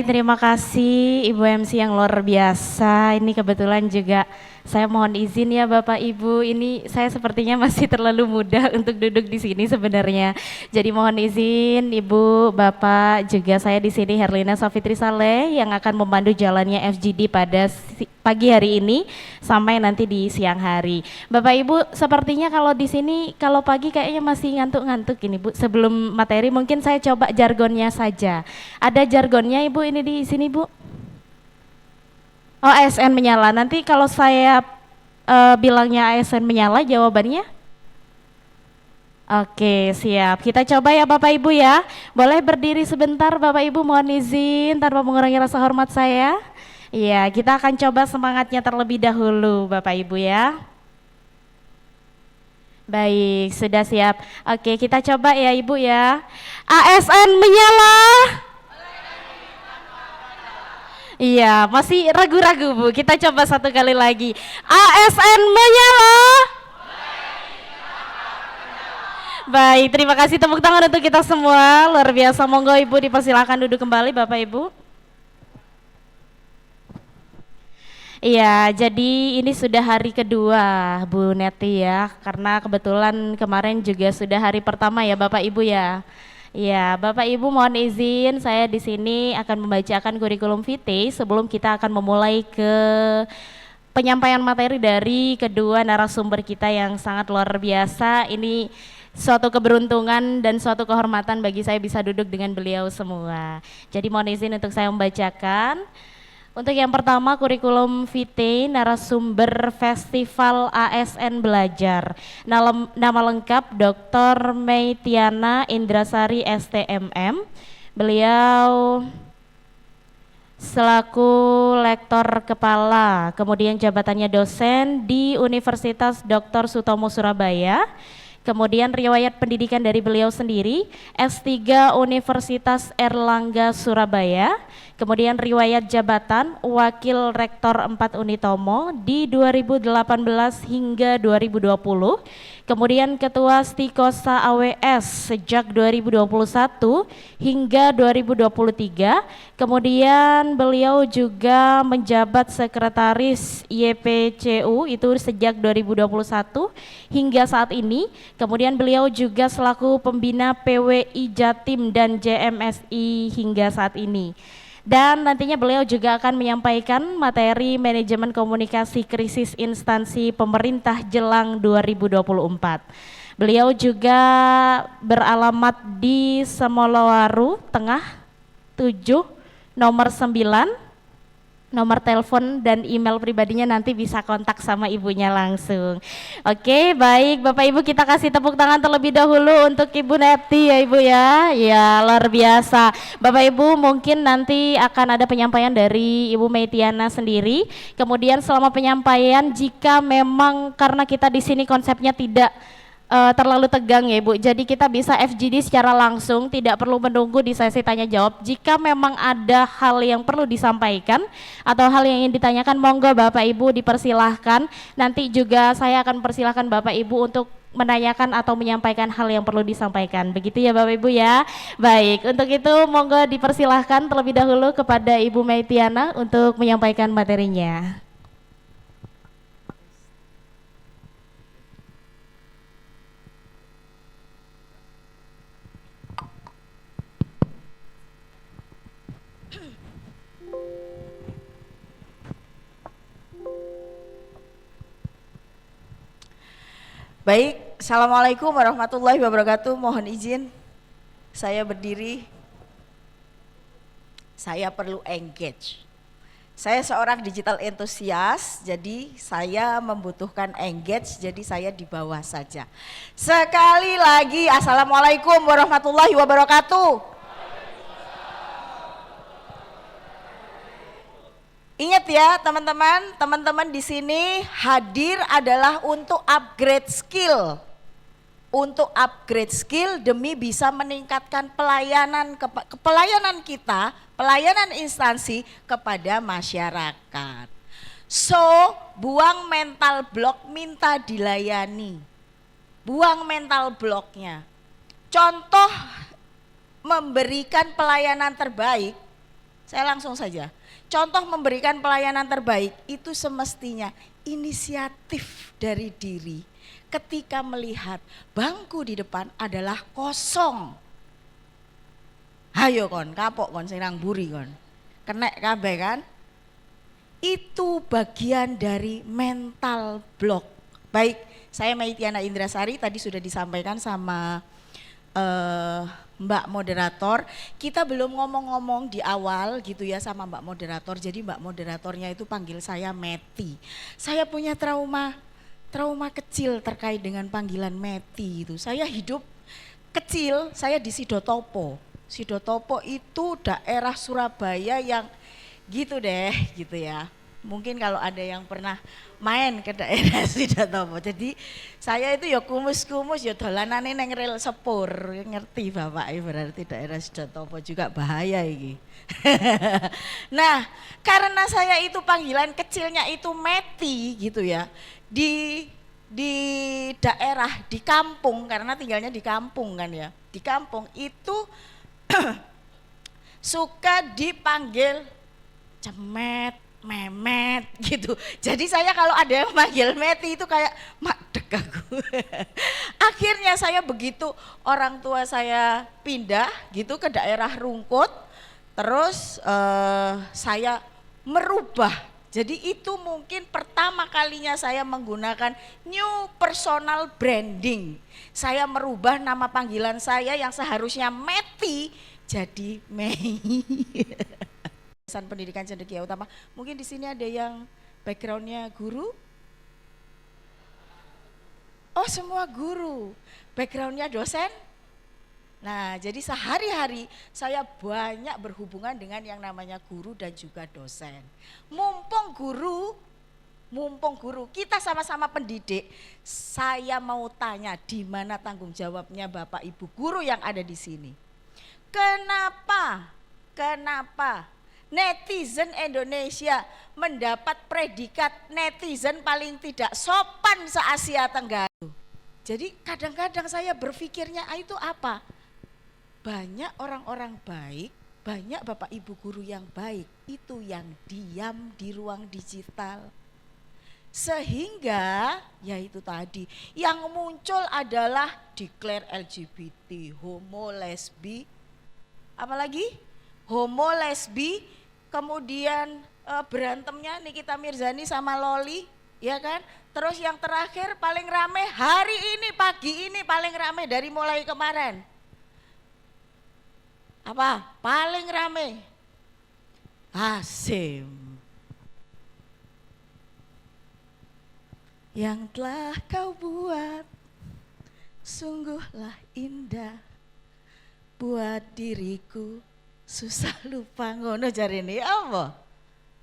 terima kasih Ibu MC yang luar biasa. Ini kebetulan juga saya mohon izin ya Bapak Ibu, ini saya sepertinya masih terlalu muda untuk duduk di sini sebenarnya. Jadi mohon izin Ibu, Bapak, juga saya di sini Herlina Safitri Saleh yang akan memandu jalannya FGD pada pagi hari ini sampai nanti di siang hari. Bapak Ibu, sepertinya kalau di sini kalau pagi kayaknya masih ngantuk-ngantuk ini Bu. Sebelum materi mungkin saya coba jargonnya saja. Ada jargonnya Ibu ini di sini Bu? Oh, ASN menyala. Nanti kalau saya bilangnya ASN menyala, jawabannya? Oke, siap. Kita coba ya Bapak Ibu ya. Boleh berdiri sebentar Bapak Ibu, mohon izin tanpa mengurangi rasa hormat saya. Iya, kita akan coba semangatnya terlebih dahulu Bapak Ibu ya. Baik, sudah siap. Oke, kita coba ya Ibu ya. ASN menyala. Iya, masih ragu-ragu Bu. Kita coba satu kali lagi. ASN menyala. Baik, terima kasih, tepuk tangan untuk kita semua. Luar biasa, monggo Ibu dipersilakan duduk kembali Bapak Ibu. Iya, jadi ini sudah hari kedua Bu Neti ya, karena kebetulan kemarin juga sudah hari pertama ya Bapak Ibu ya. Iya, Bapak Ibu mohon izin saya di sini akan membacakan kurikulum vitae sebelum kita akan memulai ke penyampaian materi dari kedua narasumber kita yang sangat luar biasa. Ini suatu keberuntungan dan suatu kehormatan bagi saya bisa duduk dengan beliau semua. Jadi mohon izin untuk saya membacakan. Untuk yang pertama kurikulum vitae narasumber Festival ASN Belajar. Nama lengkap Dr. Meitiana Indrasari STMM. Beliau selaku lektor kepala, kemudian jabatannya dosen di Universitas Dr. Sutomo Surabaya. Kemudian riwayat pendidikan dari beliau sendiri, S3 Universitas Erlangga Surabaya. Kemudian riwayat jabatan Wakil Rektor 4 Unitomo di 2018 hingga 2020. Kemudian Ketua Stikosa AWS sejak 2021 hingga 2023. Kemudian beliau juga menjabat Sekretaris YPCU itu sejak 2021 hingga saat ini. Kemudian beliau juga selaku pembina PWI Jatim dan JMSI hingga saat ini. Dan nantinya beliau juga akan menyampaikan materi manajemen komunikasi krisis instansi pemerintah jelang 2024. Beliau juga beralamat di Semolowaru Tengah 7 nomor 9. Nomor telepon dan email pribadinya nanti bisa kontak sama ibunya langsung. Oke, baik Bapak Ibu, kita kasih tepuk tangan terlebih dahulu untuk Ibu Neti ya Ibu ya. Ya, luar biasa. Bapak Ibu, mungkin nanti akan ada penyampaian dari Ibu Meitiana sendiri. Kemudian selama penyampaian, jika memang karena kita di sini konsepnya tidak terlalu tegang ya Ibu, jadi kita bisa FGD secara langsung, tidak perlu menunggu di sesi tanya jawab. Jika memang ada hal yang perlu disampaikan atau hal yang ingin ditanyakan, monggo Bapak Ibu dipersilahkan. Nanti juga saya akan persilahkan Bapak Ibu untuk menanyakan atau menyampaikan hal yang perlu disampaikan. Begitu ya Bapak Ibu ya. Baik, untuk itu monggo dipersilahkan terlebih dahulu kepada Ibu Meitiana untuk menyampaikan materinya. Baik, Assalamualaikum warahmatullahi wabarakatuh. Mohon izin saya berdiri. Saya perlu engage. Saya seorang digital enthusiast, jadi saya membutuhkan engage, jadi saya di bawah saja. Sekali lagi, Assalamualaikum warahmatullahi wabarakatuh. Ingat ya teman-teman, teman-teman di sini hadir adalah untuk upgrade skill. Untuk upgrade skill demi bisa meningkatkan pelayanan kita, pelayanan instansi kepada masyarakat. So, buang mental block, minta dilayani. Buang mental blocknya. Contoh memberikan pelayanan terbaik Saya langsung saja. Contoh memberikan pelayanan terbaik itu semestinya inisiatif dari diri ketika melihat bangku di depan adalah kosong. Hayo kon, kapok kon sing nang buri kon. Kenek kabeh kan? Itu bagian dari mental block. Baik, saya Maitiana Indrasari, tadi sudah disampaikan sama Mbak moderator. Kita belum ngomong-ngomong di awal gitu ya sama Mbak moderator. Jadi Mbak moderatornya itu panggil saya Meti. Saya punya trauma kecil terkait dengan panggilan Meti itu. Saya hidup kecil, saya di Sidotopo. Sidotopo itu daerah Surabaya yang gitu deh, gitu ya. Mungkin kalau ada yang pernah main ke daerah Sidotopo. Jadi saya itu ya kumus-kumus ya dolanane neng rel sepur. Ngerti Bapak, berarti daerah Sidotopo juga bahaya ini. Nah, karena saya itu panggilan kecilnya itu Meti gitu ya. Di daerah, di kampung, karena tinggalnya di kampung kan ya. Di kampung itu suka dipanggil cemet, memet gitu. Jadi saya kalau ada yang manggil Meti itu kayak madek aku. Akhirnya saya begitu orang tua saya pindah gitu ke daerah Rungkut, terus saya merubah. Jadi itu mungkin pertama kalinya saya menggunakan new personal branding. Saya merubah nama panggilan saya yang seharusnya Meti jadi Mei. Pendidikan Cendekia Utama. Mungkin di sini ada yang backgroundnya guru. Oh, semua guru. Backgroundnya dosen. Nah, jadi sehari-hari saya banyak berhubungan dengan yang namanya guru dan juga dosen. Mumpung guru, kita sama-sama pendidik. Saya mau tanya di mana tanggung jawabnya Bapak Ibu guru yang ada di sini. Kenapa netizen Indonesia mendapat predikat netizen paling tidak sopan se-Asia Tenggara? Jadi kadang-kadang saya berpikirnya itu apa? Banyak orang-orang baik, banyak Bapak Ibu guru yang baik, itu yang diam di ruang digital. Sehingga ya itu tadi yang muncul adalah declare LGBT, homo, lesbi, apalagi homo, lesbi, kemudian berantemnya Nikita Mirzani sama Loli, ya kan? Terus yang terakhir paling rame hari ini, pagi ini paling rame dari mulai kemarin. Apa? Paling rame Hasyim. Yang telah kau buat sungguhlah indah, buat diriku susah lupa, ngono jarene apa?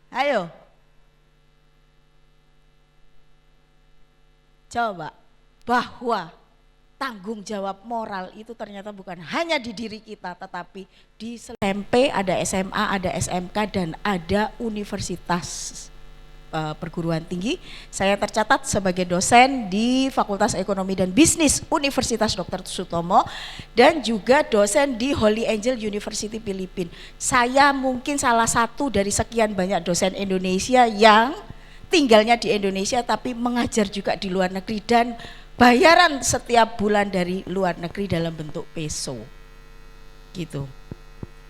Ayo. Coba, bahwa tanggung jawab moral itu ternyata bukan hanya di diri kita, tetapi di SMP, ada SMA, ada SMK, dan ada universitas perguruan tinggi. Saya tercatat sebagai dosen di Fakultas Ekonomi dan Bisnis Universitas Dr. Sutomo dan juga dosen di Holy Angel University Filipina. Saya mungkin salah satu dari sekian banyak dosen Indonesia yang tinggalnya di Indonesia tapi mengajar juga di luar negeri dan bayaran setiap bulan dari luar negeri dalam bentuk peso. Gitu.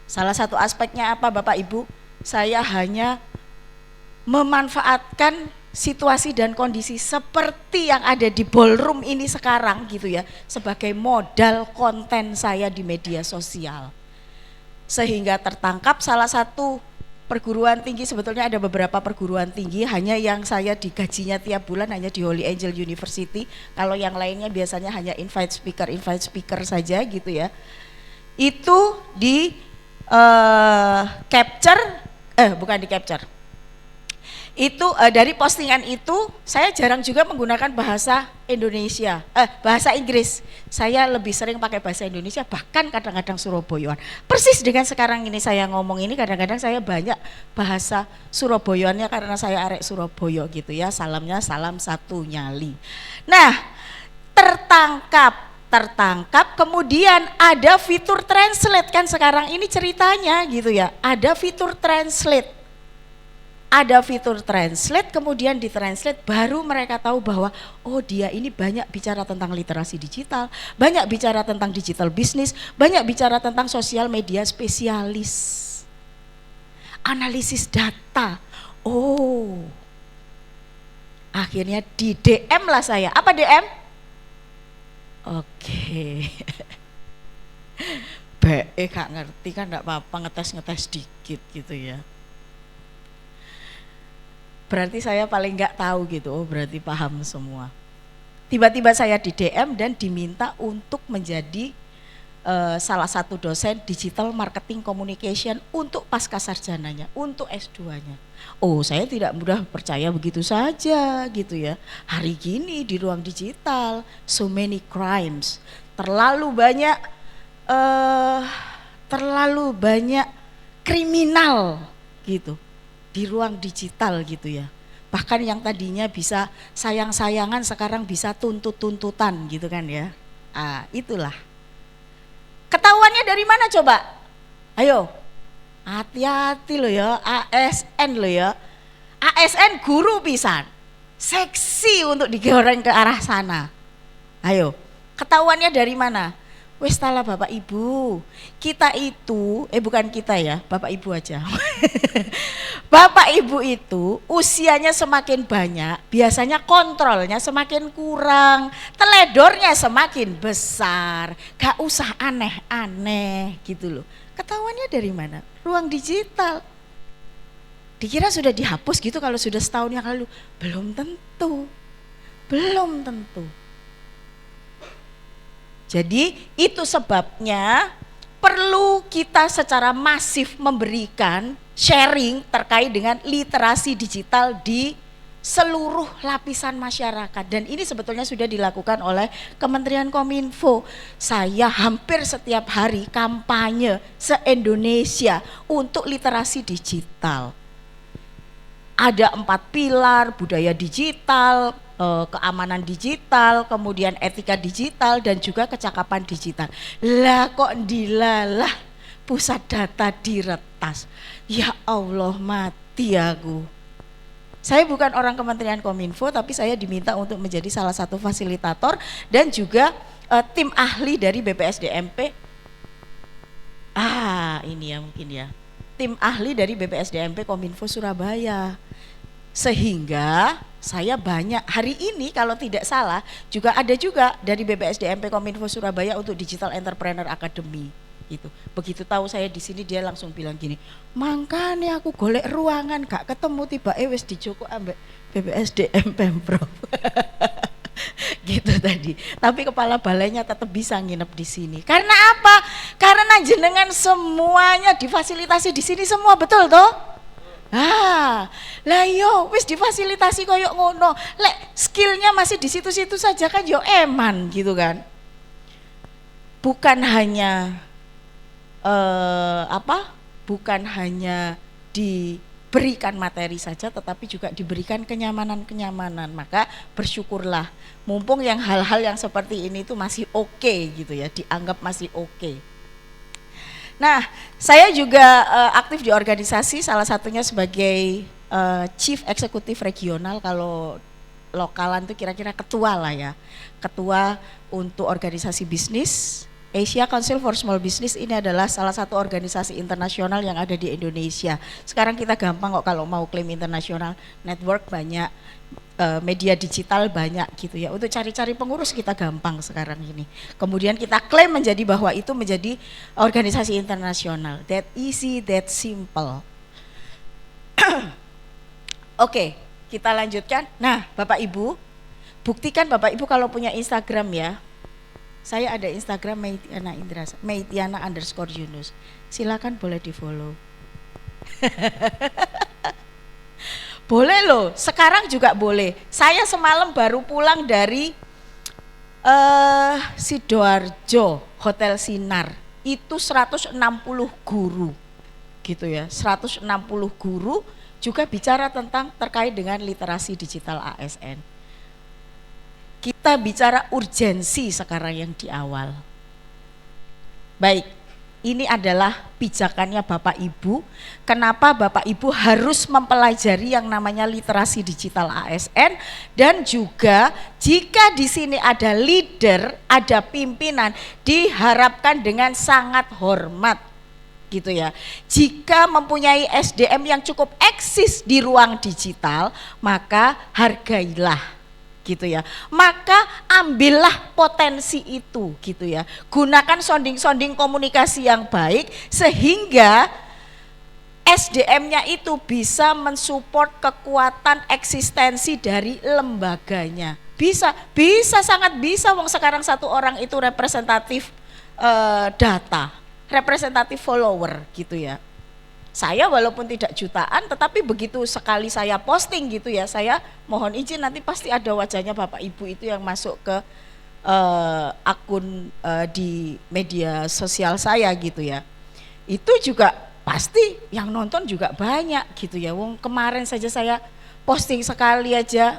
Salah satu aspeknya apa Bapak Ibu? Saya hanya memanfaatkan situasi dan kondisi seperti yang ada di ballroom ini sekarang gitu ya, sebagai modal konten saya di media sosial. Sehingga tertangkap salah satu perguruan tinggi, sebetulnya ada beberapa perguruan tinggi, hanya yang saya digajinya tiap bulan hanya di Holy Angel University. Kalau yang lainnya biasanya hanya invite speaker saja gitu ya. Itu di itu dari postingan itu saya jarang juga menggunakan bahasa Indonesia, bahasa Inggris. Saya lebih sering pakai bahasa Indonesia, bahkan kadang-kadang Surabayaan. Persis dengan sekarang ini saya ngomong ini, kadang-kadang saya banyak bahasa Surabayaannya karena saya arek Surabaya gitu ya. Salamnya salam satu nyali. Nah, tertangkap tertangkap, kemudian ada fitur translate kan sekarang ini ceritanya gitu ya, ada fitur translate. Ada fitur translate, kemudian ditranslate, baru mereka tahu bahwa oh dia ini banyak bicara tentang literasi digital, banyak bicara tentang digital bisnis, banyak bicara tentang sosial media spesialis, analisis data. Oh, akhirnya di DM lah saya. Apa DM? Oke. BE gak ngerti kan, gak apa-apa, ngetes dikit gitu ya. Berarti saya paling nggak tahu gitu, oh berarti paham semua. Tiba-tiba saya di DM dan diminta untuk menjadi salah satu dosen digital marketing communication untuk pasca sarjananya, untuk S2-nya. Oh saya tidak mudah percaya begitu saja gitu ya. Hari gini di ruang digital, so many crimes, terlalu banyak kriminal gitu di ruang digital gitu ya. Bahkan yang tadinya bisa sayang-sayangan sekarang bisa tuntut-tuntutan gitu kan ya. Itulah. Ketahuannya dari mana coba? Ayo. Hati-hati loh ya, ASN loh ya. ASN guru pisan. Seksi untuk digoreng ke arah sana. Ayo. Ketahuannya dari mana? Wes tala Bapak Ibu, kita itu, bukan kita ya, Bapak Ibu aja. Bapak Ibu itu usianya semakin banyak, biasanya kontrolnya semakin kurang, teledornya semakin besar, gak usah aneh-aneh gitu loh. Ketahuannya dari mana? Ruang digital. Dikira sudah dihapus gitu kalau sudah setahun yang lalu, belum tentu. Jadi itu sebabnya perlu kita secara masif memberikan sharing terkait dengan literasi digital di seluruh lapisan masyarakat. Dan ini sebetulnya sudah dilakukan oleh Kementerian Kominfo. Saya hampir setiap hari kampanye se-Indonesia untuk literasi digital. Ada 4 pilar, budaya digital, keamanan digital, kemudian etika digital, dan juga kecakapan digital. Lah kok dilalah pusat data diretas. Ya Allah, mati aku. Saya bukan orang Kementerian Kominfo, tapi saya diminta untuk menjadi salah satu fasilitator dan juga tim ahli dari BPSDMP. Ini ya mungkin ya. Tim ahli dari BPSDMP Kominfo Surabaya. Sehingga saya banyak hari ini kalau tidak salah juga ada juga dari BPSDMP Kominfo Surabaya untuk Digital Entrepreneur Academy gitu. Begitu tahu saya di sini dia langsung bilang gini, "Mangkane aku golek ruangan gak ketemu, tiba wis dijoko ambek BPSDM Pemprov." Gitu tadi. Tapi kepala balainya tetap bisa nginep di sini. Karena apa? Karena jenengan semuanya difasilitasi di sini semua, betul toh? Lah yo wis difasilitasi koyok ngono. Lek skillnya masih di situ-situ saja kan yo eman gitu kan. Bukan hanya bukan hanya diberikan materi saja, tetapi juga diberikan kenyamanan-kenyamanan. Maka bersyukurlah, mumpung yang hal-hal yang seperti ini tuh masih oke gitu ya, dianggap masih oke. Nah, saya juga aktif di organisasi, salah satunya sebagai Chief Eksekutif Regional, kalau lokalan tuh kira-kira ketua lah ya, ketua untuk organisasi bisnis. Asia Council for Small Business ini adalah salah satu organisasi internasional yang ada di Indonesia. Sekarang kita gampang kok kalau mau klaim internasional, network banyak, media digital banyak gitu ya. Untuk cari-cari pengurus kita gampang sekarang ini. Kemudian kita klaim menjadi bahwa itu menjadi organisasi internasional. That easy, that simple. Oke, kita lanjutkan. Nah, Bapak Ibu, buktikan Bapak Ibu kalau punya Instagram ya. Saya ada Instagram Meitiana_Yunus. Silakan boleh di follow. Boleh loh, sekarang juga boleh. Saya semalam baru pulang dari Sidoarjo, Hotel Sinar. Itu 160 guru gitu ya, 160 guru juga bicara tentang terkait dengan literasi digital ASN. Kita bicara urgensi sekarang yang di awal. Baik, ini adalah pijakannya Bapak Ibu. Kenapa Bapak Ibu harus mempelajari yang namanya literasi digital ASN, dan juga jika di sini ada leader, ada pimpinan, diharapkan dengan sangat hormat gitu ya. Jika mempunyai SDM yang cukup eksis di ruang digital, maka hargailah gitu ya, maka ambillah potensi itu gitu ya, gunakan sounding komunikasi yang baik sehingga SDM-nya itu bisa mensupport kekuatan eksistensi dari lembaganya. Bisa sangat bisa, wong sekarang satu orang itu representatif data, representatif follower gitu ya. Saya walaupun tidak jutaan, tetapi begitu sekali saya posting gitu ya, saya mohon izin nanti pasti ada wajahnya Bapak Ibu itu yang masuk ke akun di media sosial saya gitu ya. Itu juga pasti yang nonton juga banyak gitu ya. Wong kemarin saja saya posting sekali aja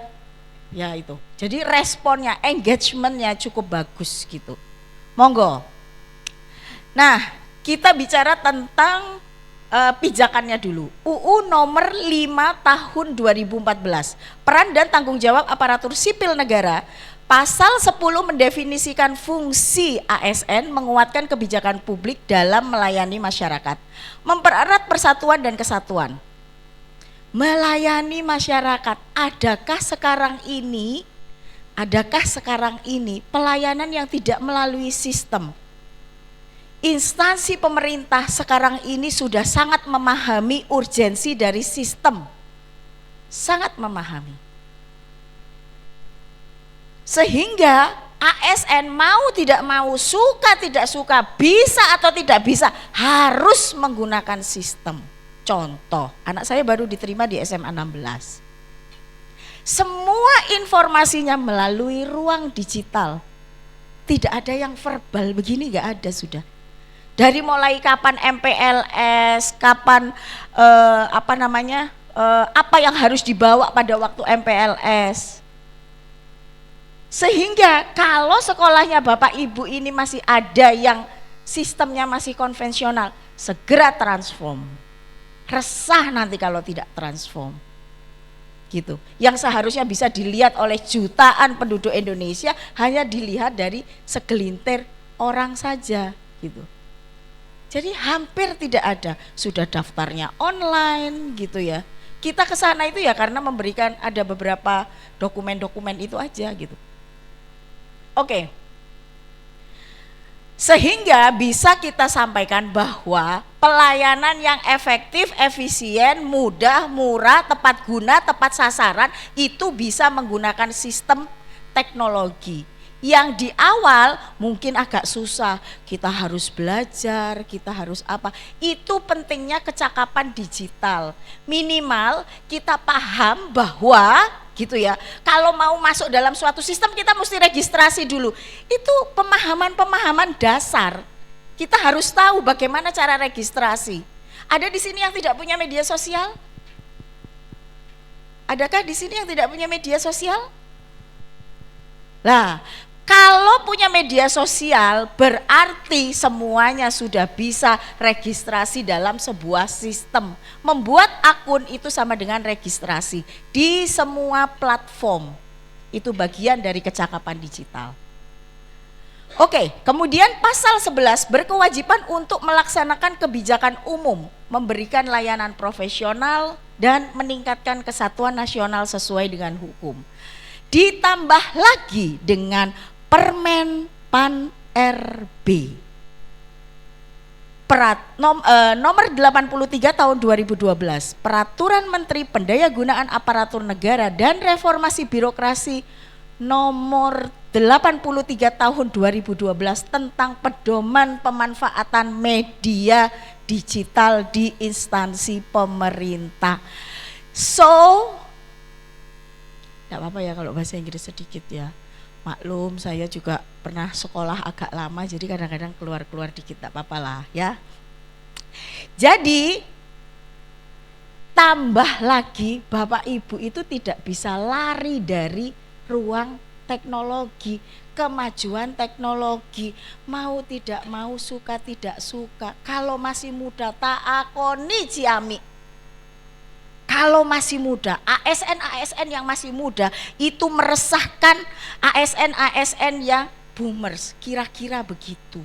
ya itu. Jadi responnya, engagementnya cukup bagus gitu. Monggo. Nah, kita bicara tentang pijakannya dulu. UU nomor 5 tahun 2014, peran dan tanggung jawab aparatur sipil negara. Pasal 10 mendefinisikan fungsi ASN, menguatkan kebijakan publik dalam melayani masyarakat, mempererat persatuan dan kesatuan. Melayani masyarakat, adakah sekarang ini pelayanan yang tidak melalui sistem? Instansi pemerintah sekarang ini sudah sangat memahami urgensi dari sistem, sangat memahami. Sehingga ASN mau tidak mau, suka tidak suka, bisa atau tidak bisa, harus menggunakan sistem. Contoh, anak saya baru diterima di SMA 16. Semua informasinya melalui ruang digital. Tidak ada yang verbal begini, nggak ada sudah. Dari mulai kapan MPLS, kapan apa yang harus dibawa pada waktu MPLS. Sehingga kalau sekolahnya Bapak Ibu ini masih ada yang sistemnya masih konvensional, segera transform. Resah nanti kalau tidak transform. Gitu. Yang seharusnya bisa dilihat oleh jutaan penduduk Indonesia hanya dilihat dari segelintir orang saja gitu. Jadi hampir tidak ada, sudah daftarnya online gitu ya. Kita ke sana itu ya karena memberikan ada beberapa dokumen-dokumen itu aja gitu. Oke. Sehingga bisa kita sampaikan bahwa pelayanan yang efektif, efisien, mudah, murah, tepat guna, tepat sasaran itu bisa menggunakan sistem teknologi. Yang di awal mungkin agak susah, kita harus belajar, kita harus apa. Itu pentingnya kecakapan digital. Minimal kita paham bahwa gitu ya, kalau mau masuk dalam suatu sistem kita mesti registrasi dulu. Itu pemahaman-pemahaman dasar. Kita harus tahu bagaimana cara registrasi. Ada di sini yang tidak punya media sosial? Adakah di sini yang tidak punya media sosial? Nah, kalau punya media sosial berarti semuanya sudah bisa registrasi dalam sebuah sistem. Membuat akun itu sama dengan registrasi di semua platform. Itu bagian dari kecakapan digital. Oke, kemudian pasal 11 berkewajiban untuk melaksanakan kebijakan umum, memberikan layanan profesional dan meningkatkan kesatuan nasional sesuai dengan hukum. Ditambah lagi dengan Permen Pan RB nomor 83 tahun 2012, Peraturan Menteri Pendayagunaan Aparatur Negara dan Reformasi Birokrasi nomor 83 tahun 2012 tentang pedoman pemanfaatan media digital di instansi pemerintah. So, tidak apa-apa ya kalau bahasa Inggris sedikit ya. Maklum saya juga pernah sekolah agak lama, jadi kadang-kadang keluar-keluar dikit, tak apa-apa lah ya. Jadi tambah lagi Bapak Ibu itu tidak bisa lari dari ruang teknologi, kemajuan teknologi, mau tidak mau, suka tidak suka. Kalau masih muda taakoni ciami. Kalau masih muda, ASN yang masih muda itu meresahkan ASN yang boomers, kira-kira begitu.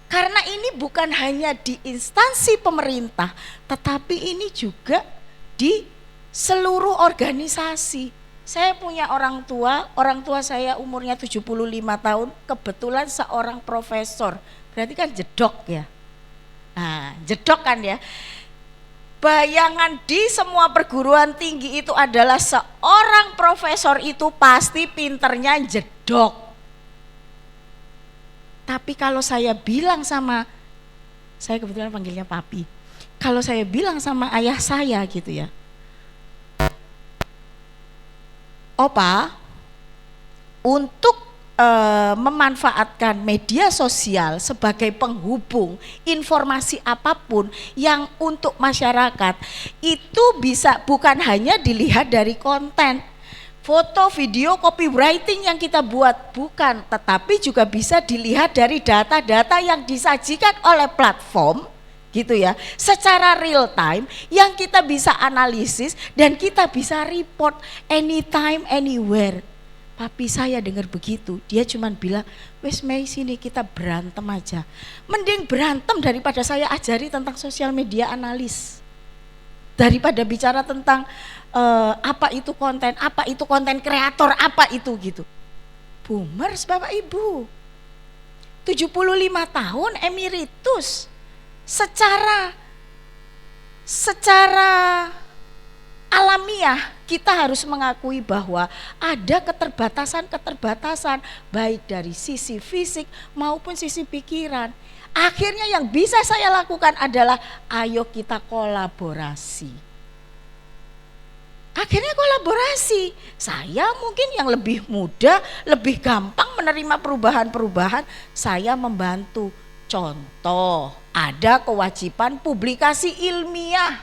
Karena ini bukan hanya di instansi pemerintah, tetapi ini juga di seluruh organisasi. Saya punya orang tua saya umurnya 75 tahun, kebetulan seorang profesor. Berarti kan jedok ya. Nah, jedok kan ya. Bayangan di semua perguruan tinggi itu adalah seorang profesor itu pasti pinternya jedok. Tapi kalau saya bilang sama, saya kebetulan panggilnya papi. Kalau saya bilang sama ayah saya gitu ya, Opa, untuk memanfaatkan media sosial sebagai penghubung informasi apapun yang untuk masyarakat itu bisa bukan hanya dilihat dari konten, foto, video, copywriting yang kita buat, bukan, tetapi juga bisa dilihat dari data-data yang disajikan oleh platform gitu ya, secara real time yang kita bisa analisis dan kita bisa report anytime anywhere. Papi saya dengar begitu, dia cuman bilang, wes Mei sini kita berantem aja. Mending berantem daripada saya ajari tentang sosial media analis. Daripada bicara tentang apa itu konten kreator, apa itu gitu. Boomers Bapak Ibu, 75 tahun emeritus. Secara alamiah kita harus mengakui bahwa ada keterbatasan baik dari sisi fisik maupun sisi pikiran. Akhirnya yang bisa saya lakukan adalah ayo kita kolaborasi. Akhirnya kolaborasi. Saya mungkin yang lebih muda, lebih gampang menerima perubahan-perubahan, saya membantu. Contoh, ada kewajiban publikasi ilmiah,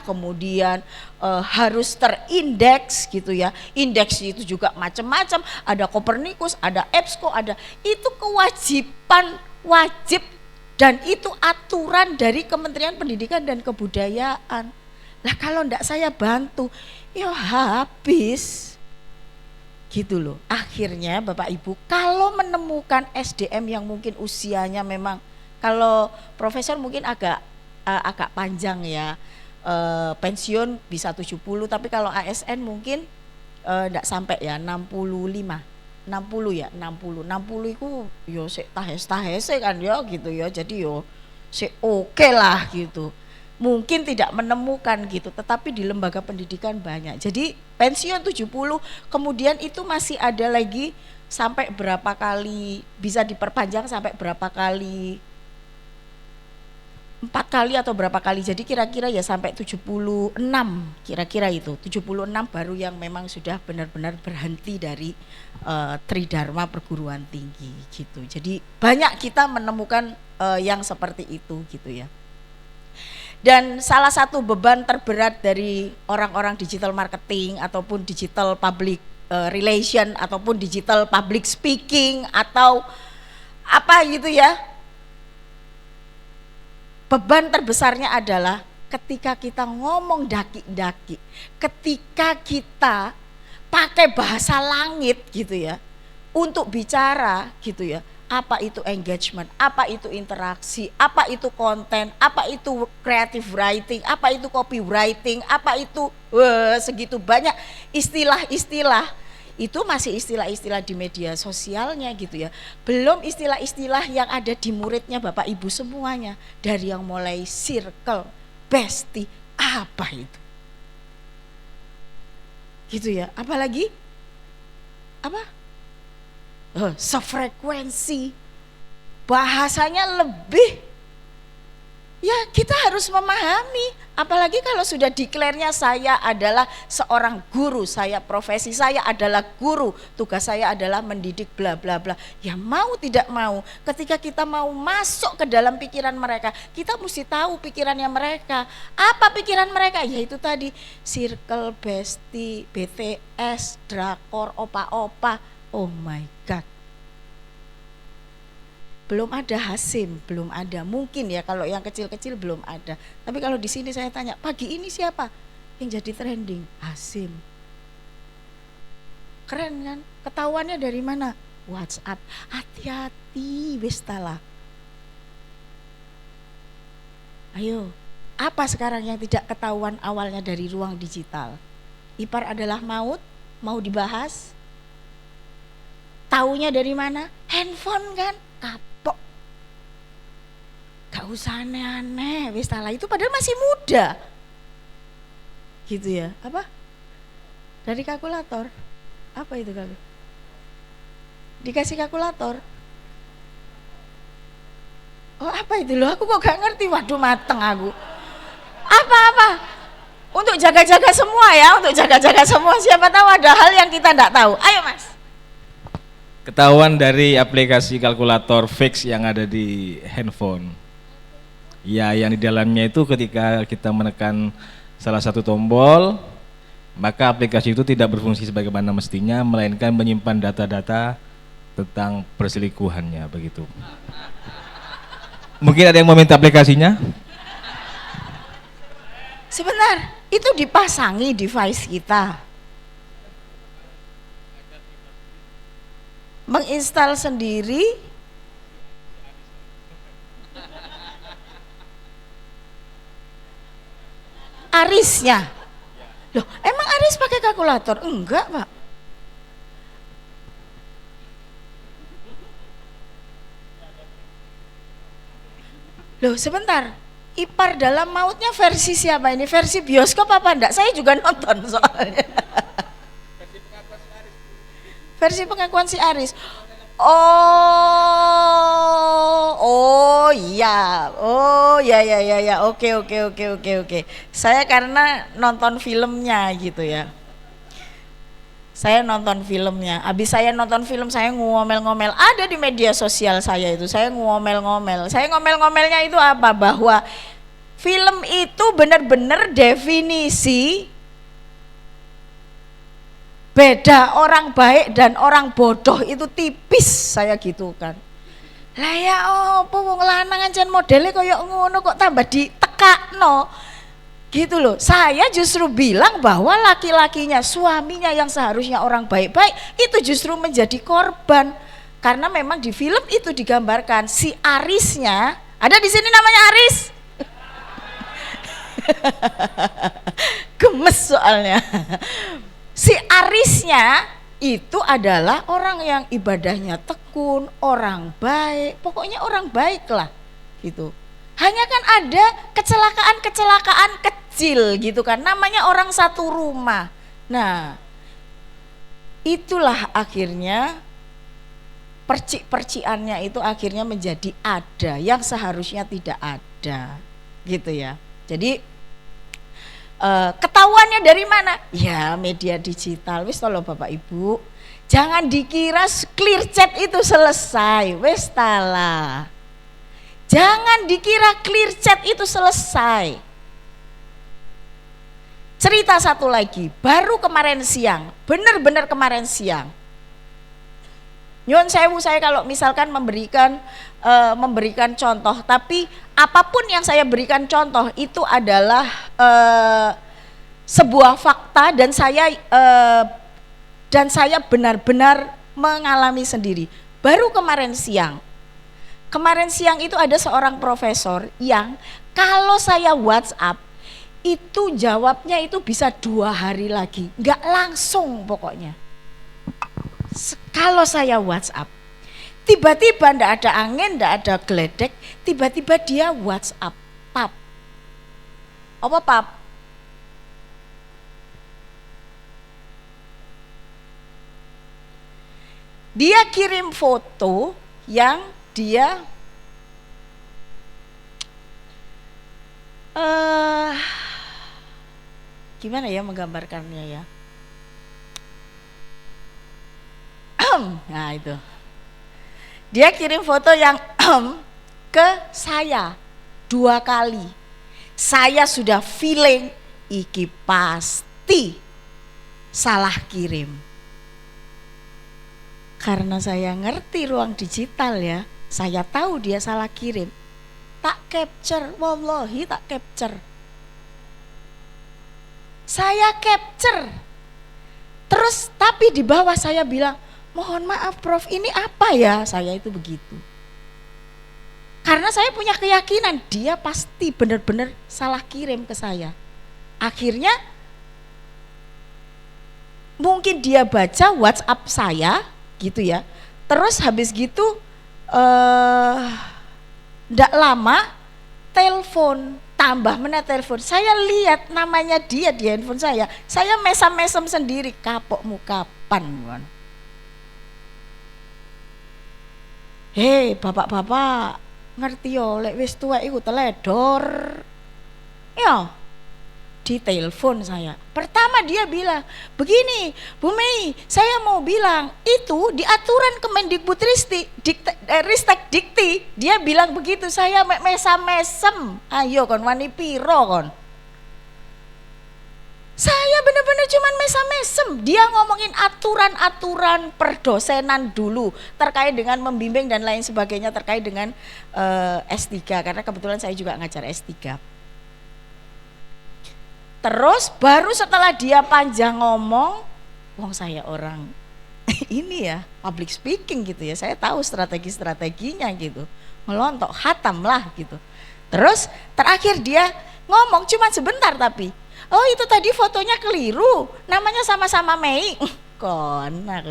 kemudian harus terindeks gitu ya. Indeks itu juga macam-macam, ada Copernicus, ada EBSCO, ada itu kewajiban wajib dan itu aturan dari Kementerian Pendidikan dan Kebudayaan. Lah kalau enggak saya bantu, ya habis. Gitu loh. Akhirnya Bapak Ibu kalau menemukan SDM yang mungkin usianya memang, kalau profesor mungkin agak panjang ya, pensiun bisa 70, tapi kalau ASN mungkin enggak sampai ya 65 ya 60 itu yo sik tahes-tahese kan ya gitu ya, jadi yo sik oke lah gitu. Mungkin tidak menemukan gitu, tetapi di lembaga pendidikan banyak. Jadi pensiun 70, kemudian itu masih ada lagi sampai berapa kali, bisa diperpanjang sampai berapa kali, 4 kali atau berapa kali. Jadi kira-kira ya sampai 76, kira-kira itu 76 baru yang memang sudah benar-benar berhenti dari Tridharma perguruan tinggi gitu. Jadi banyak kita menemukan yang seperti itu gitu ya. Dan salah satu beban terberat dari orang-orang digital marketing ataupun digital public relation ataupun digital public speaking atau apa gitu ya, beban terbesarnya adalah ketika kita ngomong daki-daki, ketika kita pakai bahasa langit gitu ya untuk bicara gitu ya. Apa itu engagement, apa itu interaksi, apa itu konten, apa itu creative writing, apa itu copywriting, apa itu segitu banyak istilah-istilah. Itu masih istilah-istilah di media sosialnya gitu ya. Belum istilah-istilah yang ada di muridnya Bapak Ibu semuanya. Dari yang mulai circle, bestie, apa itu? Gitu ya, apalagi? Apa? Sefrekuensi, bahasanya lebih Ya kita harus memahami, apalagi kalau sudah declare-nya saya adalah seorang guru, saya profesi saya adalah guru, tugas saya adalah mendidik bla bla bla. Ya mau tidak mau, ketika kita mau masuk ke dalam pikiran mereka, kita mesti tahu pikirannya mereka. Apa pikiran mereka? Yaitu tadi circle, bestie, BTS, drakor, opa-opa. Oh my God. Belum ada Hasim, belum ada. Mungkin ya kalau yang kecil-kecil belum ada. Tapi kalau di sini saya tanya, pagi ini siapa yang jadi trending? Hasim. Keren kan? Ketahuannya dari mana? WhatsApp. Hati-hati, Westala. Ayo, apa sekarang yang tidak ketahuan awalnya dari ruang digital? Ipar adalah maut, mau dibahas? Taunya dari mana? Handphone kan? Kapok. Gak usah aneh-aneh, wis salah itu padahal masih muda. Gitu ya, apa? Dari kalkulator. Apa itu kali? Dikasih kalkulator. Oh apa itu loh, aku kok gak ngerti, waduh mateng aku. Apa-apa? Untuk jaga-jaga semua ya, untuk jaga-jaga semua, siapa tahu ada hal yang kita enggak tahu. Ayo Mas. Ketahuan dari aplikasi kalkulator fix yang ada di handphone. Ya, yang di dalamnya itu ketika kita menekan salah satu tombol, maka aplikasi itu tidak berfungsi sebagaimana mestinya, melainkan menyimpan data-data tentang perselingkuhannya begitu. Mungkin ada yang mau minta aplikasinya? Sebentar, itu dipasangi device kita. Menginstal sendiri. Arisnya. Loh, emang Aris pakai kalkulator? Enggak, Pak. Loh, sebentar. Ipar dalam mautnya versi siapa ini? Versi bioskop apa enggak? Saya juga nonton soalnya. Versi pengakuan si Aris. Oh iya, oke. Saya karena nonton filmnya gitu ya. Saya nonton filmnya. Habis saya nonton film, saya ngomel-ngomel. Ada di media sosial saya itu, saya ngomel-ngomel. Saya ngomel-ngomelnya itu apa? Bahwa film itu benar-benar definisi beda orang baik dan orang bodoh itu tipis, saya gitu kan. Lah ya opo wong lanang ancen modele koyo ngono kok tambah ditekakno. Gitu loh. Saya justru bilang bahwa laki-lakinya, suaminya yang seharusnya orang baik-baik itu justru menjadi korban. Karena memang di film itu digambarkan si Arisnya, ada di sini namanya Aris. Gemes soalnya. Si Arisnya itu adalah orang yang ibadahnya tekun, orang baik, pokoknya orang baik lah gitu. Hanya kan ada kecelakaan kecil gitu kan, namanya orang satu rumah. Nah, itulah akhirnya percik-percikannya itu akhirnya menjadi ada yang seharusnya tidak ada gitu ya. Jadi ketahuannya dari mana? Ya media digital. Wis tolong Bapak Ibu, jangan dikira clear chat itu selesai. Wis tala. Jangan dikira clear chat itu selesai. Cerita satu lagi, baru kemarin siang, benar-benar kemarin siang. Nyuwun sewu, saya kalau misalkan memberikan contoh, tapi apapun yang saya berikan contoh itu adalah sebuah fakta dan saya benar-benar mengalami sendiri. Baru kemarin siang itu ada seorang profesor yang kalau saya WhatsApp itu jawabnya itu bisa 2 hari lagi, nggak langsung pokoknya. Kalau saya WhatsApp, tiba-tiba ndak ada angin, ndak ada geledek, tiba-tiba dia WhatsApp, pap. Apa pap? Dia kirim foto yang dia eh gimana ya menggambarkannya ya? Nah itu. Dia kirim foto yang ke saya 2 kali. Saya sudah feeling iki pasti salah kirim. Karena saya ngerti ruang digital ya, saya tahu dia salah kirim. Tak capture, wallahi tak capture. Saya capture. Terus tapi di bawah saya bilang, mohon maaf Prof, ini apa ya? Saya itu begitu. Karena saya punya keyakinan dia pasti benar-benar salah kirim ke saya. Akhirnya mungkin dia baca WhatsApp saya gitu ya. Terus habis gitu ndak lama telepon, tambah mana telepon. Saya lihat namanya dia di handphone saya mesam-mesam sendiri, kapokmu kapan? Hei bapak-bapak, ngerti yo lek wis tuwek iku teledor. Ya, di telepon saya. Pertama dia bilang, begini Bu Mei, saya mau bilang itu di aturan Ristek Dikti, dia bilang begitu. Saya mesam-mesem, ayo kon wani piro kon. Saya benar-benar cuman mesam-mesem. Dia ngomongin aturan-aturan perdosenan dulu terkait dengan membimbing dan lain sebagainya terkait dengan S3, karena kebetulan saya juga ngajar S3. Terus baru setelah dia panjang ngomong, wong saya orang ini ya public speaking gitu ya, saya tahu strategi-strateginya gitu, melontok hatam lah gitu. Terus terakhir dia ngomong cuma sebentar tapi, oh itu tadi fotonya keliru, namanya sama-sama Mei. Konak.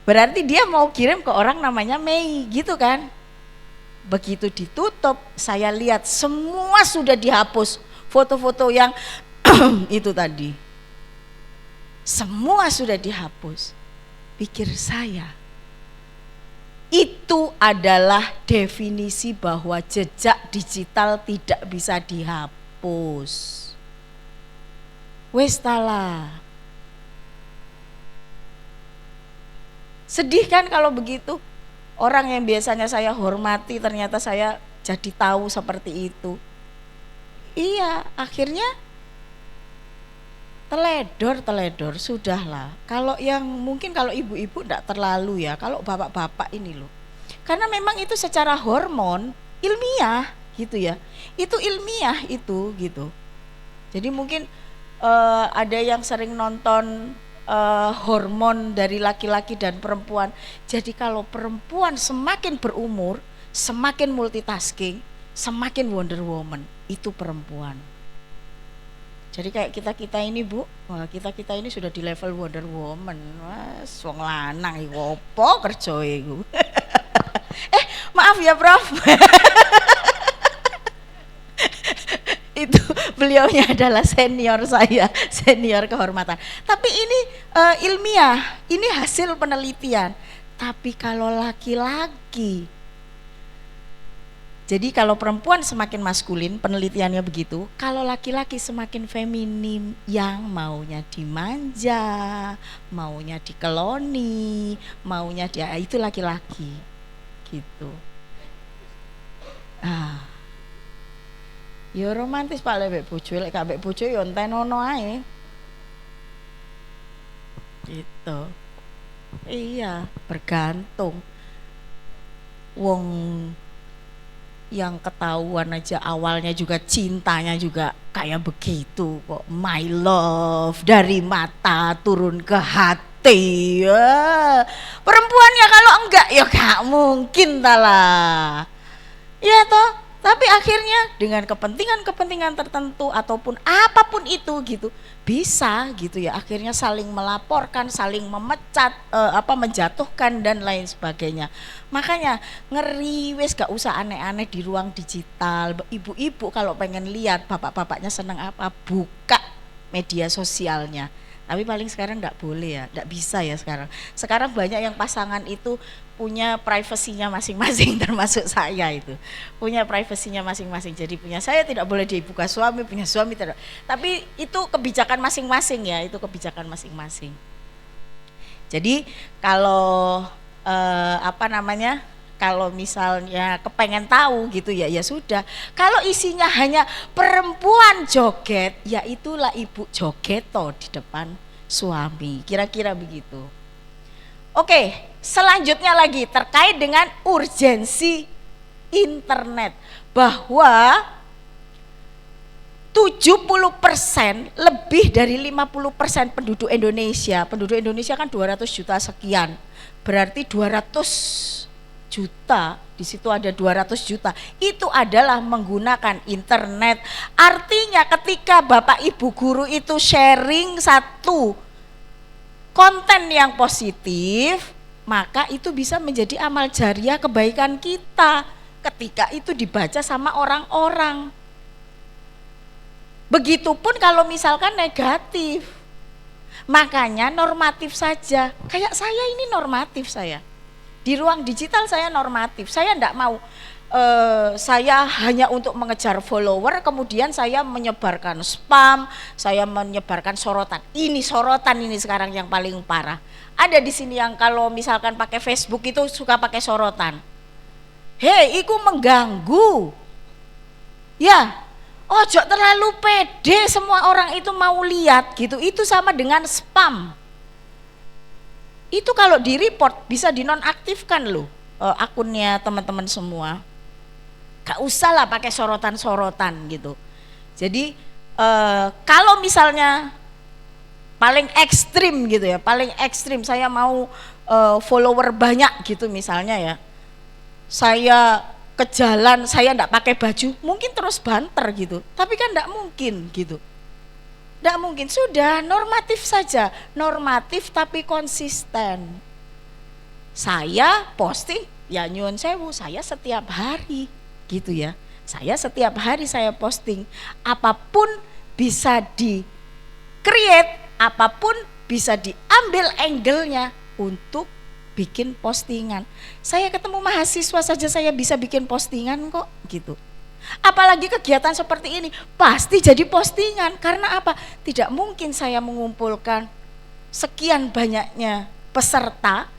Berarti dia mau kirim ke orang namanya Mei gitu kan. Begitu ditutup, saya lihat semua sudah dihapus. Foto-foto yang itu tadi semua sudah dihapus. Pikir saya, itu adalah definisi bahwa jejak digital tidak bisa dihapus. Wes tala. Sedih kan kalau begitu? Orang yang biasanya saya hormati ternyata saya jadi tahu seperti itu. Iya, akhirnya teledor sudahlah. Kalau yang mungkin kalau ibu-ibu enggak terlalu ya, kalau bapak-bapak ini loh. Karena memang itu secara hormon ilmiah gitu ya. Itu ilmiah itu gitu. Jadi mungkin ada yang sering nonton hormon dari laki-laki dan perempuan. Jadi kalau perempuan semakin berumur, semakin multitasking, semakin Wonder Woman, itu perempuan. Jadi kayak kita ini Bu, wah kita ini sudah di level Wonder Woman. Wah, wong lanang iki opo kerjoe iku. Maaf ya Prof. Itu beliaunya adalah senior saya, senior kehormatan. Tapi ini ilmiah, ini hasil penelitian. Tapi kalau laki-laki, jadi kalau perempuan semakin maskulin, penelitiannya begitu. Kalau laki-laki semakin feminim, yang maunya dimanja, maunya dikeloni, maunya dia itu laki-laki, gitu. Ya romantis Pak lek bojo, lek gak mbek bojo ya entenono ae. Gitu. Iya, bergantung. Wong yang ketahuan aja awalnya juga cintanya juga kayak begitu kok, my love dari mata turun ke hati ya. Perempuan ya kalau enggak ya gak mungkin lah ya toh. Tapi akhirnya dengan kepentingan tertentu ataupun apapun itu gitu bisa gitu ya, akhirnya saling melaporkan, saling memecat, menjatuhkan dan lain sebagainya. Makanya ngeri, wes gak usah aneh-aneh di ruang digital. Ibu-ibu kalau pengen lihat bapak-bapaknya seneng apa, buka media sosialnya. Tapi paling sekarang nggak boleh ya, nggak bisa ya sekarang. Sekarang banyak yang pasangan itu punya privasinya masing-masing, termasuk saya itu. Punya privasinya masing-masing, jadi punya saya tidak boleh dibuka suami, punya suami tidak. Tapi itu kebijakan masing-masing ya, itu kebijakan masing-masing. Jadi kalau kalau misalnya kepengen tahu gitu ya, ya sudah. Kalau isinya hanya perempuan joget, ya itulah ibu joget toh di depan suami. Kira-kira begitu. Oke, selanjutnya lagi terkait dengan urgensi internet. Bahwa 70%, lebih dari 50% penduduk Indonesia kan 200 juta sekian. Berarti 200 juta, di situ ada 200 juta, itu adalah menggunakan internet. Artinya ketika Bapak Ibu guru itu sharing satu konten yang positif, maka itu bisa menjadi amal jariah kebaikan kita ketika itu dibaca sama orang-orang. Begitupun kalau misalkan negatif, makanya normatif saja. Kayak saya ini normatif saya. Di ruang digital saya normatif, saya enggak mau saya hanya untuk mengejar follower, kemudian saya menyebarkan spam, saya menyebarkan sorotan. Ini sorotan ini sekarang yang paling parah. Ada di sini yang kalau misalkan pakai Facebook itu suka pakai sorotan. Hei, itu mengganggu. Ya, ojo terlalu pede, semua orang itu mau lihat gitu. Itu sama dengan spam. Itu kalau di report bisa dinonaktifkan loh akunnya teman-teman semua. Gak usah lah pakai sorotan-sorotan gitu. Jadi kalau misalnya paling ekstrim gitu ya, paling ekstrim saya mau follower banyak gitu misalnya ya, saya ke jalan saya enggak pakai baju, mungkin terus banter gitu. Tapi kan enggak mungkin gitu. Tidak mungkin, sudah normatif saja, normatif tapi konsisten. Saya posting, ya nyuwun sewu, saya setiap hari gitu ya. Saya setiap hari saya posting, apapun bisa di create, apapun bisa diambil angle-nya untuk bikin postingan. Saya ketemu mahasiswa saja saya bisa bikin postingan kok gitu. Apalagi kegiatan seperti ini pasti jadi postingan. Karena apa? Tidak mungkin saya mengumpulkan sekian banyaknya peserta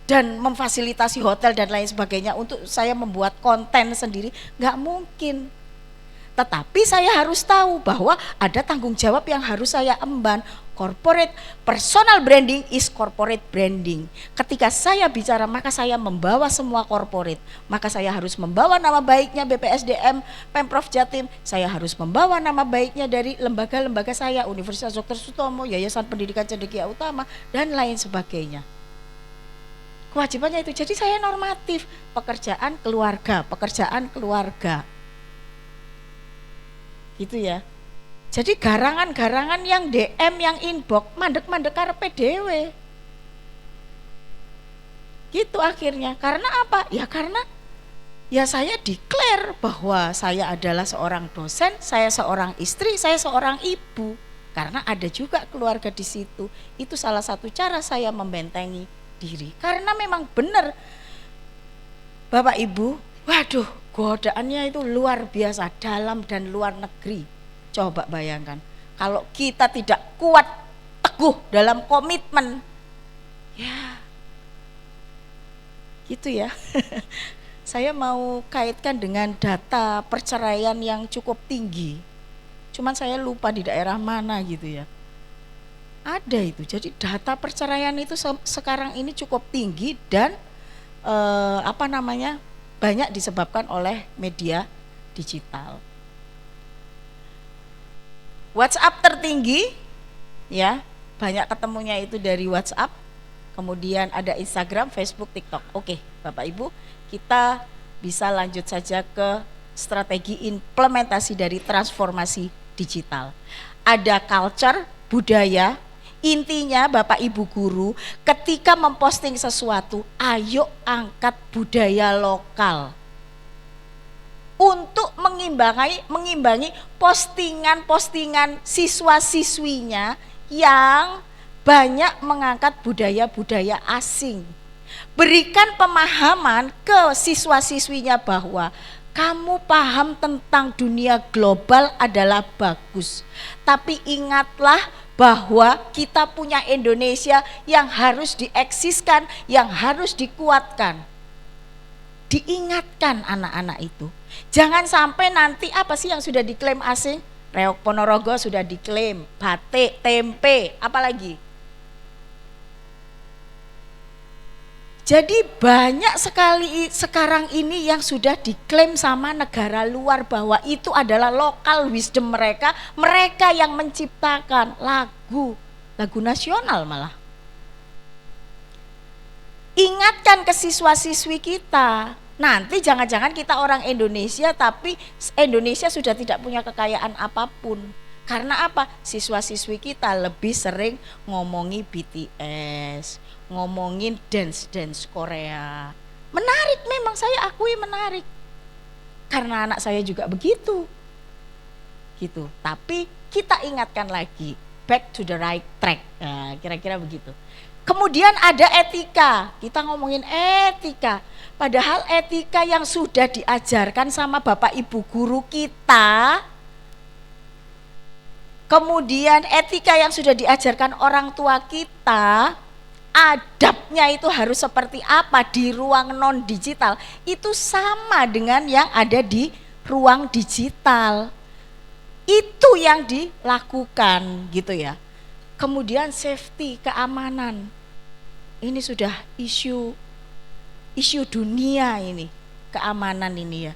dan memfasilitasi hotel dan lain sebagainya untuk saya membuat konten sendiri, nggak mungkin. Tetapi saya harus tahu bahwa ada tanggung jawab yang harus saya emban. Corporate personal branding is corporate branding. Ketika saya bicara maka saya membawa semua corporate. Maka saya harus membawa nama baiknya BPSDM, Pemprov Jatim. Saya harus membawa nama baiknya dari lembaga-lembaga saya, Universitas Dr. Sutomo, Yayasan Pendidikan Cendekia Utama, dan lain sebagainya. Kewajibannya itu. Jadi saya normatif, pekerjaan keluarga. Gitu ya. Jadi garangan-garangan yang DM, yang inbox, mandek-mandek karepe dhewe. Gitu akhirnya. Karena apa? Ya karena ya saya declare bahwa saya adalah seorang dosen, saya seorang istri, saya seorang ibu. Karena ada juga keluarga di situ. Itu salah satu cara saya membentengi diri. Karena memang benar Bapak Ibu, waduh, godaannya itu luar biasa, dalam dan luar negeri. Coba bayangkan, kalau kita tidak kuat, teguh dalam komitmen, ya gitu ya. Saya mau kaitkan dengan data perceraian yang cukup tinggi. Cuman saya lupa di daerah mana gitu ya. Ada itu, jadi data perceraian itu sekarang ini cukup tinggi dan banyak disebabkan oleh media digital. WhatsApp tertinggi, ya banyak ketemunya itu dari WhatsApp, kemudian ada Instagram, Facebook, TikTok. Oke, Bapak Ibu, kita bisa lanjut saja ke strategi implementasi dari transformasi digital. Ada culture, budaya, intinya Bapak Ibu guru, ketika memposting sesuatu, ayo angkat budaya lokal. Untuk mengimbangi postingan-postingan siswa-siswinya yang banyak mengangkat budaya-budaya asing. Berikan pemahaman ke siswa-siswinya bahwa kamu paham tentang dunia global adalah bagus. Tapi ingatlah bahwa kita punya Indonesia yang harus dieksiskan, yang harus dikuatkan. Diingatkan anak-anak itu. Jangan sampai nanti apa sih yang sudah diklaim asing? Reok Ponorogo sudah diklaim, batik, tempe, apalagi? Jadi banyak sekali sekarang ini yang sudah diklaim sama negara luar bahwa itu adalah local wisdom mereka, mereka yang menciptakan lagu nasional malah. Ingatkan ke siswa-siswi kita, nanti jangan-jangan kita orang Indonesia tapi Indonesia sudah tidak punya kekayaan apapun. Karena apa? Siswa-siswi kita lebih sering ngomongi BTS, ngomongin dance Korea. Menarik memang, saya akui menarik. Karena anak saya juga begitu. Gitu. Tapi kita ingatkan lagi, back to the right track. Nah, kira-kira begitu. Kemudian ada etika. Kita ngomongin etika. Padahal etika yang sudah diajarkan sama Bapak Ibu guru kita, kemudian etika yang sudah diajarkan orang tua kita, adabnya itu harus seperti apa di ruang non digital, itu sama dengan yang ada di ruang digital. Itu yang dilakukan gitu ya. Kemudian safety, keamanan. Ini sudah isu dunia ini, keamanan ini ya.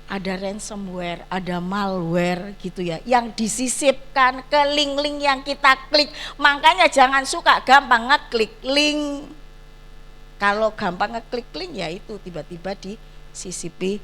Ada ransomware, ada malware gitu ya, yang disisipkan ke link-link yang kita klik. Makanya jangan suka gampang ngeklik link. Kalau gampang ngeklik link ya itu tiba-tiba disisipi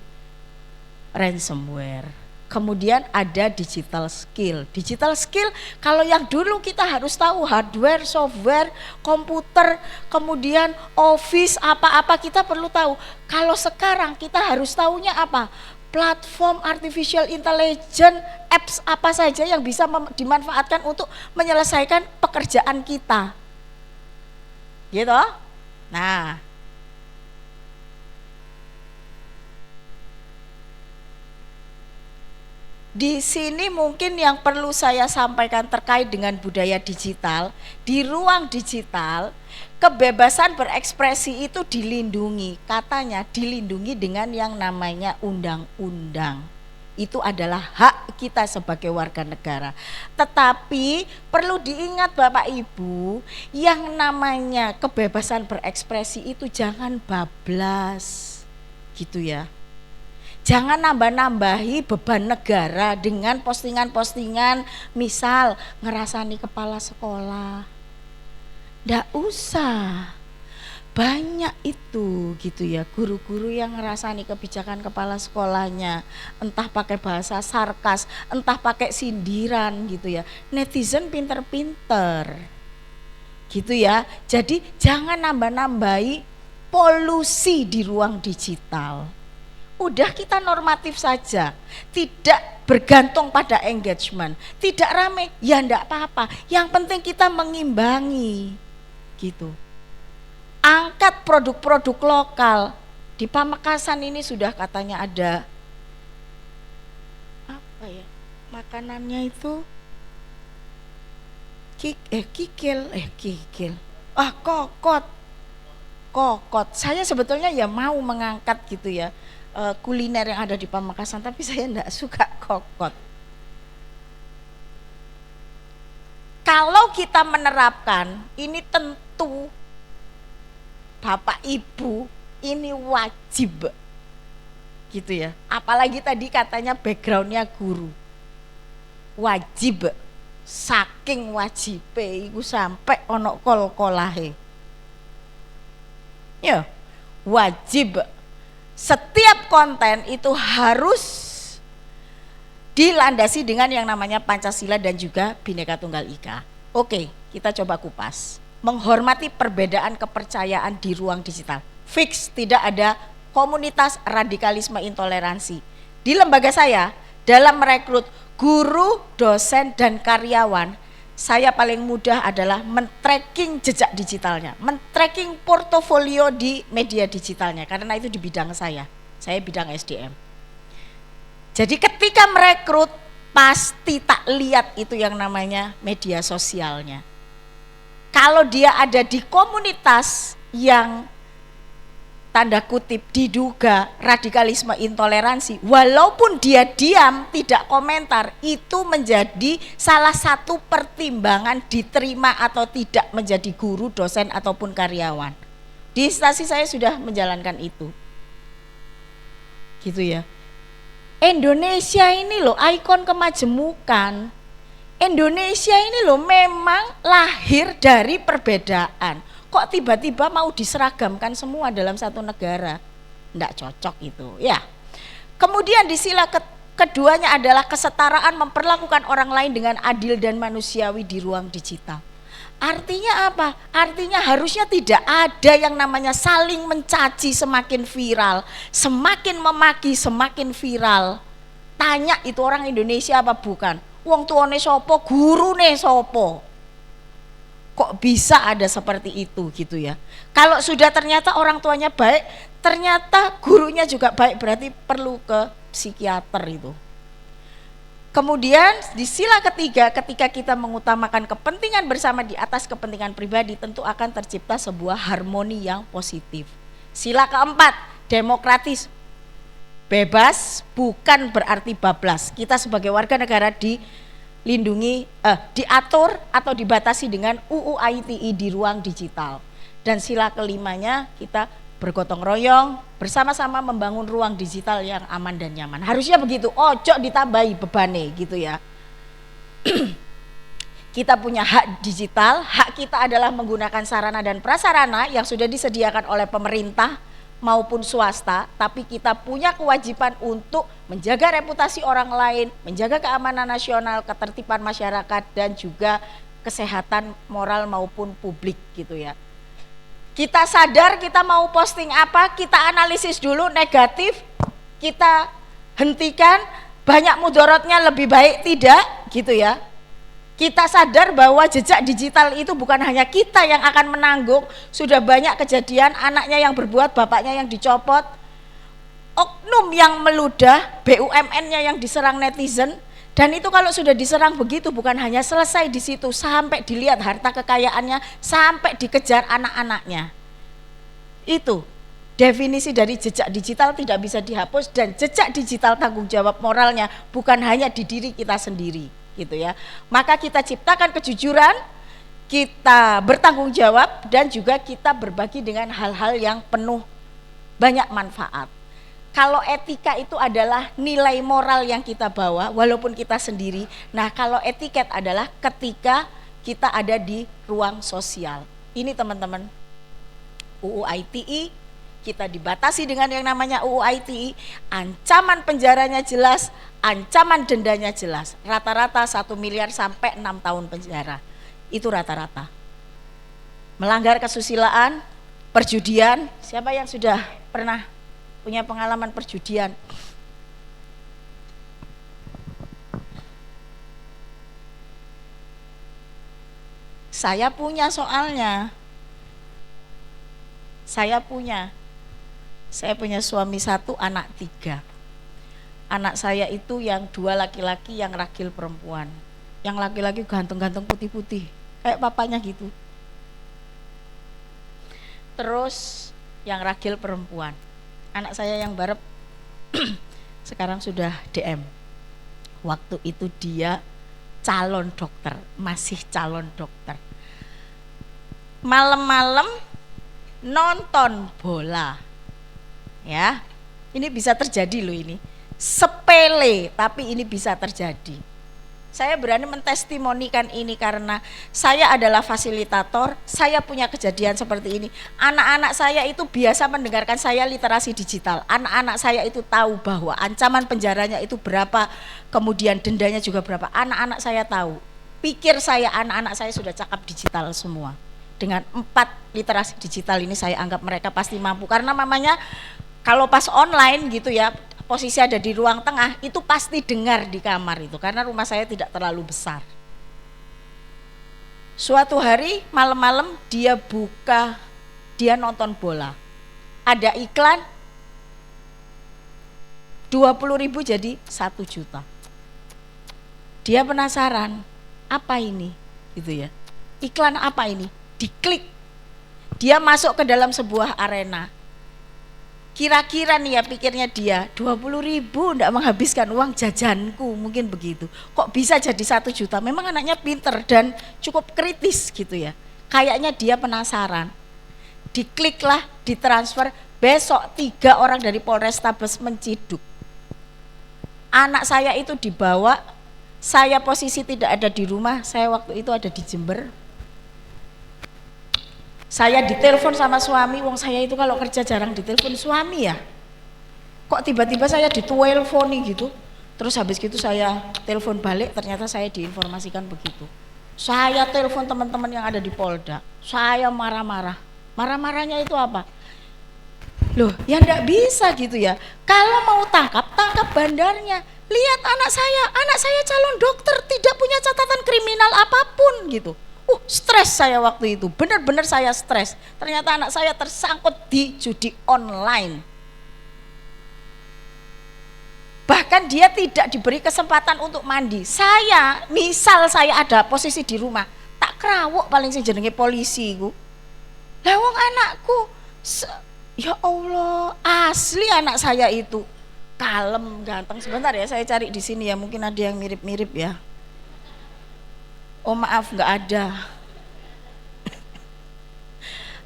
ransomware. Kemudian ada digital skill. Digital skill kalau yang dulu kita harus tahu hardware, software, komputer, kemudian office, apa-apa kita perlu tahu. Kalau sekarang kita harus tahunya apa? Platform artificial intelligence, apps apa saja yang bisa dimanfaatkan untuk menyelesaikan pekerjaan kita. Gitu? Nah, di sini mungkin yang perlu saya sampaikan terkait dengan budaya digital, di ruang digital kebebasan berekspresi itu dilindungi, katanya dilindungi dengan yang namanya undang-undang. Itu adalah hak kita sebagai warga negara. Tetapi perlu diingat Bapak Ibu, yang namanya kebebasan berekspresi itu jangan bablas, gitu ya. Jangan nambah-nambahi beban negara dengan postingan-postingan misal ngerasani kepala sekolah. Nggak usah, banyak itu gitu ya, guru-guru yang ngerasani kebijakan kepala sekolahnya, entah pakai bahasa sarkas, entah pakai sindiran gitu ya. Netizen pinter-pinter gitu ya. Jadi jangan nambah-nambahi polusi di ruang digital. Udah kita normatif saja, tidak bergantung pada engagement, tidak rame, ya enggak apa-apa. Yang penting kita mengimbangi, gitu. Angkat produk-produk lokal. Di Pamekasan ini sudah katanya ada apa ya? Makanannya itu kikil. Kokot. Saya sebetulnya ya mau mengangkat gitu ya. Kuliner yang ada di Pamekasan, tapi saya enggak suka kokot. Kalau kita menerapkan, ini tentu Bapak Ibu ini wajib gitu ya. Apalagi tadi katanya backgroundnya guru, wajib, saking wajibe iku sampai ono kol-kolahe. Ya, wajib. Setiap konten itu harus dilandasi dengan yang namanya Pancasila dan juga Bhinneka Tunggal Ika. Oke, kita coba kupas. Menghormati perbedaan kepercayaan di ruang digital. Fix tidak ada komunitas radikalisme intoleransi. Di lembaga saya, dalam merekrut guru, dosen, dan karyawan, saya paling mudah adalah men-tracking jejak digitalnya, men-tracking portofolio di media digitalnya, karena itu di bidang saya bidang SDM. Jadi ketika merekrut, pasti tak lihat itu yang namanya media sosialnya. Kalau dia ada di komunitas yang tanda kutip diduga radikalisme intoleransi, walaupun dia diam tidak komentar, itu menjadi salah satu pertimbangan diterima atau tidak menjadi guru, dosen ataupun karyawan. Di instansi saya sudah menjalankan itu, gitu ya. Indonesia ini loh ikon kemajemukan. Indonesia ini loh memang lahir dari perbedaan. Kok tiba-tiba mau diseragamkan semua dalam satu negara? Nggak cocok itu ya. Kemudian di sila keduanya adalah kesetaraan, memperlakukan orang lain dengan adil dan manusiawi di ruang digital. Artinya apa? Artinya harusnya tidak ada yang namanya saling mencaci semakin viral, semakin memaki semakin viral. Tanya itu orang Indonesia apa bukan? Wong tuane sopo, gurune sopo. Kok bisa ada seperti itu gitu ya. Kalau sudah ternyata orang tuanya baik, ternyata gurunya juga baik, berarti perlu ke psikiater itu. Kemudian di sila ketiga, ketika kita mengutamakan kepentingan bersama di atas kepentingan pribadi, tentu akan tercipta sebuah harmoni yang positif. Sila keempat, demokratis. Bebas bukan berarti bablas. Kita sebagai warga negara dilindungi, diatur atau dibatasi dengan UU ITE di ruang digital. Dan sila kelimanya, kita bergotong royong, bersama-sama membangun ruang digital yang aman dan nyaman. Harusnya begitu, ojo ditambahi bebane gitu ya. Kita punya hak digital, hak kita adalah menggunakan sarana dan prasarana yang sudah disediakan oleh pemerintah maupun swasta, tapi kita punya kewajiban untuk menjaga reputasi orang lain, menjaga keamanan nasional, ketertiban masyarakat, dan juga kesehatan moral maupun publik gitu ya. Kita sadar kita mau posting apa, kita analisis dulu, negatif kita hentikan, banyak mudorotnya lebih baik tidak gitu ya. Kita sadar bahwa jejak digital itu bukan hanya kita yang akan menanggung, sudah banyak kejadian anaknya yang berbuat, bapaknya yang dicopot, oknum yang meludah, BUMN-nya yang diserang netizen. Dan itu kalau sudah diserang begitu bukan hanya selesai di situ, sampai dilihat harta kekayaannya, sampai dikejar anak-anaknya. Itu definisi dari jejak digital tidak bisa dihapus, dan jejak digital tanggung jawab moralnya bukan hanya di diri kita sendiri, gitu ya. Maka kita ciptakan kejujuran, kita bertanggung jawab, dan juga kita berbagi dengan hal-hal yang penuh banyak manfaat. Kalau etika itu adalah nilai moral yang kita bawa walaupun kita sendiri. Nah, kalau etiket adalah ketika kita ada di ruang sosial. Ini teman-teman, UU ITE, kita dibatasi dengan yang namanya UU ITE, ancaman penjaranya jelas, ancaman dendanya jelas. Rata-rata 1 miliar sampai 6 tahun penjara. Itu rata-rata. Melanggar kesusilaan, perjudian, siapa yang sudah pernah punya pengalaman perjudian? Saya punya soalnya. Saya punya suami 1, anak 3. Anak saya itu yang 2 laki-laki, yang ragil perempuan. Yang laki-laki ganteng-ganteng putih-putih, kayak papanya gitu. Terus yang ragil perempuan, anak saya yang barep sekarang sudah DM. Waktu itu dia calon dokter, masih calon dokter. Malam-malam nonton bola. Ya. Ini bisa terjadi loh ini. Sepele tapi ini bisa terjadi. Saya berani mentestimonikan ini karena saya adalah fasilitator, saya punya kejadian seperti ini. Anak-anak saya itu biasa mendengarkan saya literasi digital. Anak-anak saya itu tahu bahwa ancaman penjaranya itu berapa, kemudian dendanya juga berapa. Anak-anak saya tahu. Pikir saya anak-anak saya sudah cakap digital semua. Dengan 4 literasi digital ini saya anggap mereka pasti mampu. Karena mamanya kalau pas online gitu ya, posisi ada di ruang tengah, itu pasti dengar di kamar itu, karena rumah saya tidak terlalu besar. Suatu hari malam-malam dia nonton bola. Ada iklan 20.000 jadi 1 juta. Dia penasaran, apa ini? Gitu ya. Iklan apa ini? Diklik. Dia masuk ke dalam sebuah arena. Kira-kira nih ya pikirnya dia, 20.000 enggak menghabiskan uang jajanku, mungkin begitu. Kok bisa jadi 1 juta? Memang anaknya pinter dan cukup kritis gitu ya. Kayaknya dia penasaran. Dikliklah, ditransfer, besok 3 orang dari Polrestabes menciduk. Anak saya itu dibawa, saya posisi tidak ada di rumah, saya waktu itu ada di Jember. Saya ditelepon sama suami, wong saya itu kalau kerja jarang ditelepon suami ya. Kok tiba-tiba saya diteleponi gitu. Terus habis gitu saya telepon balik, ternyata saya diinformasikan begitu. Saya telepon teman-teman yang ada di Polda. Saya marah-marah. Marah-marahnya itu apa? Loh, ya enggak bisa gitu ya. Kalau mau tangkap bandarnya. Lihat anak saya calon dokter, tidak punya catatan kriminal apapun gitu. Stres saya waktu itu, benar-benar saya stres. Ternyata anak saya tersangkut di judi online. Bahkan dia tidak diberi kesempatan untuk mandi. Misal saya ada posisi di rumah, tak kerawuk paling sing jenenge polisi iku. Lah wong anakku, ya Allah, asli anak saya itu kalem, ganteng. Sebentar ya, saya cari di sini ya, mungkin ada yang mirip-mirip ya. Oh maaf, nggak ada.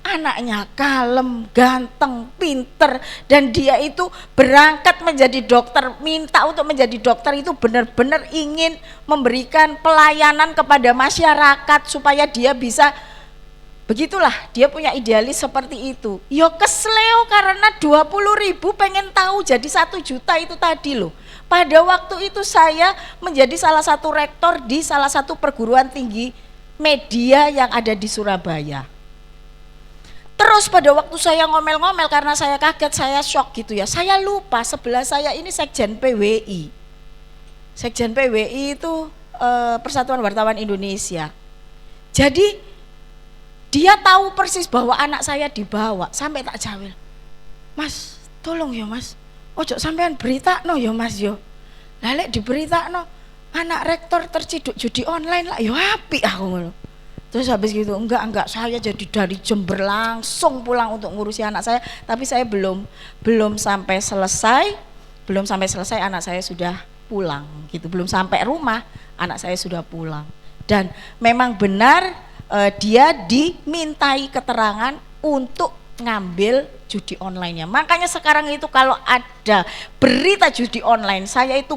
Anaknya kalem, ganteng, pinter, dan dia itu berangkat menjadi dokter, minta untuk menjadi dokter itu benar-benar ingin memberikan pelayanan kepada masyarakat supaya dia bisa, begitulah, dia punya idealis seperti itu. Yo kesleo karena 20.000 pengen tahu jadi 1 juta itu tadi loh. Pada waktu itu saya menjadi salah satu rektor di salah satu perguruan tinggi media yang ada di Surabaya. Terus pada waktu saya ngomel-ngomel karena saya kaget, saya shock gitu ya. Saya lupa sebelah saya ini Sekjen PWI. Sekjen PWI itu Persatuan Wartawan Indonesia. Jadi dia tahu persis bahwa anak saya dibawa, sampai tak jawel. Mas, tolong ya mas, ojo sampean berita no ya mas yo. Lalek diberita no, anak rektor terciduk judi online lah, yo api aku ngono. Terus habis gitu, enggak, saya jadi dari Jember langsung pulang untuk ngurusi anak saya, tapi saya belum sampai selesai anak saya sudah pulang gitu, belum sampai rumah anak saya sudah pulang. Dan memang benar dia dimintai keterangan untuk ngambil judi online-nya. Makanya sekarang itu kalau ada berita judi online, saya itu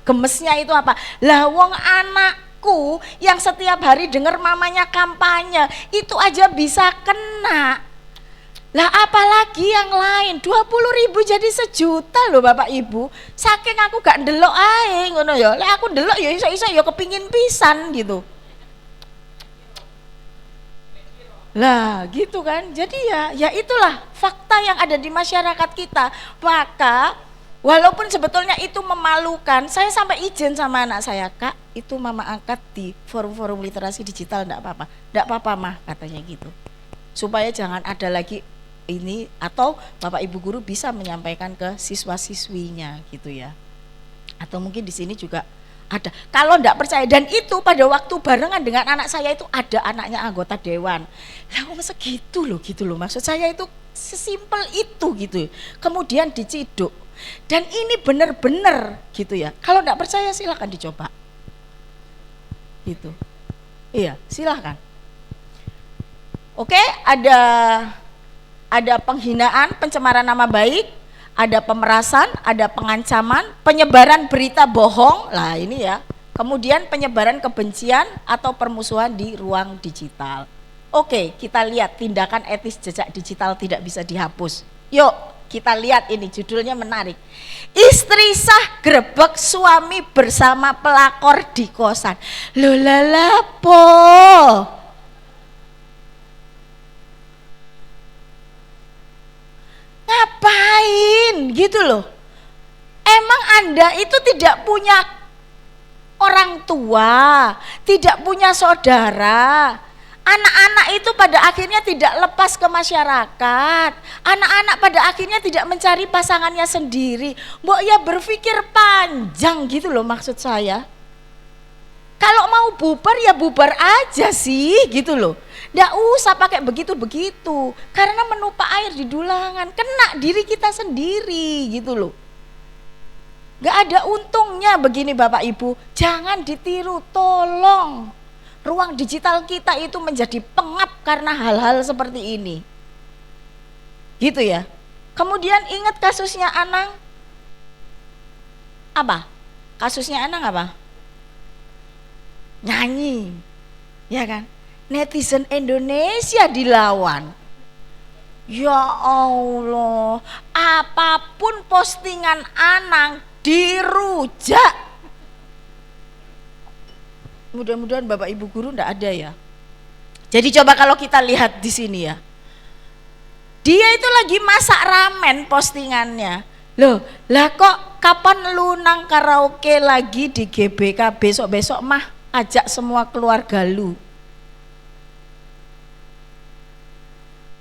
gemesnya itu apa? Lah wong anakku yang setiap hari dengar mamanya kampanye, itu aja bisa kena. Lah apalagi yang lain, 20.000 jadi 1 juta loh Bapak Ibu. Saking aku gak ndelok ae ngono ya. Lek aku ndelok ya iso-iso ya kepingin pisan gitu. Lah gitu kan, jadi ya itulah fakta yang ada di masyarakat kita. Maka walaupun sebetulnya itu memalukan, saya sampai izin sama anak saya, Kak itu mama angkat di forum-forum literasi digital, enggak apa-apa mah katanya gitu, supaya jangan ada lagi ini, atau Bapak Ibu guru bisa menyampaikan ke siswa-siswinya gitu ya, atau mungkin di sini juga ada. Kalau enggak percaya, dan itu pada waktu barengan dengan anak saya itu ada anaknya anggota dewan. Lah segitu loh gitu loh, maksud saya itu sesimpel itu gitu. Kemudian diciduk. Dan ini benar-benar gitu ya. Kalau enggak percaya silahkan dicoba. Gitu. Iya, silahkan. Oke, ada penghinaan, pencemaran nama baik, ada pemerasan, ada pengancaman, penyebaran berita bohong, lah ini ya. Kemudian penyebaran kebencian atau permusuhan di ruang digital. Oke, kita lihat tindakan etis jejak digital tidak bisa dihapus. Yuk, kita lihat ini judulnya menarik. Istri sah grebek suami bersama pelakor di kosan. Loh lalapo. Ngapain gitu loh. Emang Anda itu tidak punya orang tua, tidak punya saudara. Anak-anak itu pada akhirnya tidak lepas ke masyarakat. Anak-anak pada akhirnya tidak mencari pasangannya sendiri. Mbok ya berpikir panjang gitu loh maksud saya. Kalau mau bubar ya bubar aja sih gitu loh. Nggak usah pakai begitu-begitu. Karena menumpah air di dulangan, kena diri kita sendiri gitu loh. Nggak ada untungnya begini Bapak Ibu. Jangan ditiru, tolong. Ruang digital kita itu menjadi pengap karena hal-hal seperti ini. Gitu ya. Kemudian ingat kasusnya Anang. Apa? Kasusnya Anang apa? Nyanyi. Ya kan? Netizen Indonesia dilawan. Ya Allah, apapun postingan Anang dirujak. Mudah-mudahan Bapak Ibu guru enggak ada ya. Jadi coba kalau kita lihat di sini ya. Dia itu lagi masak ramen postingannya. Loh, lah kok kapan lu nang karaoke lagi di GBK besok-besok mah ajak semua keluarga lu.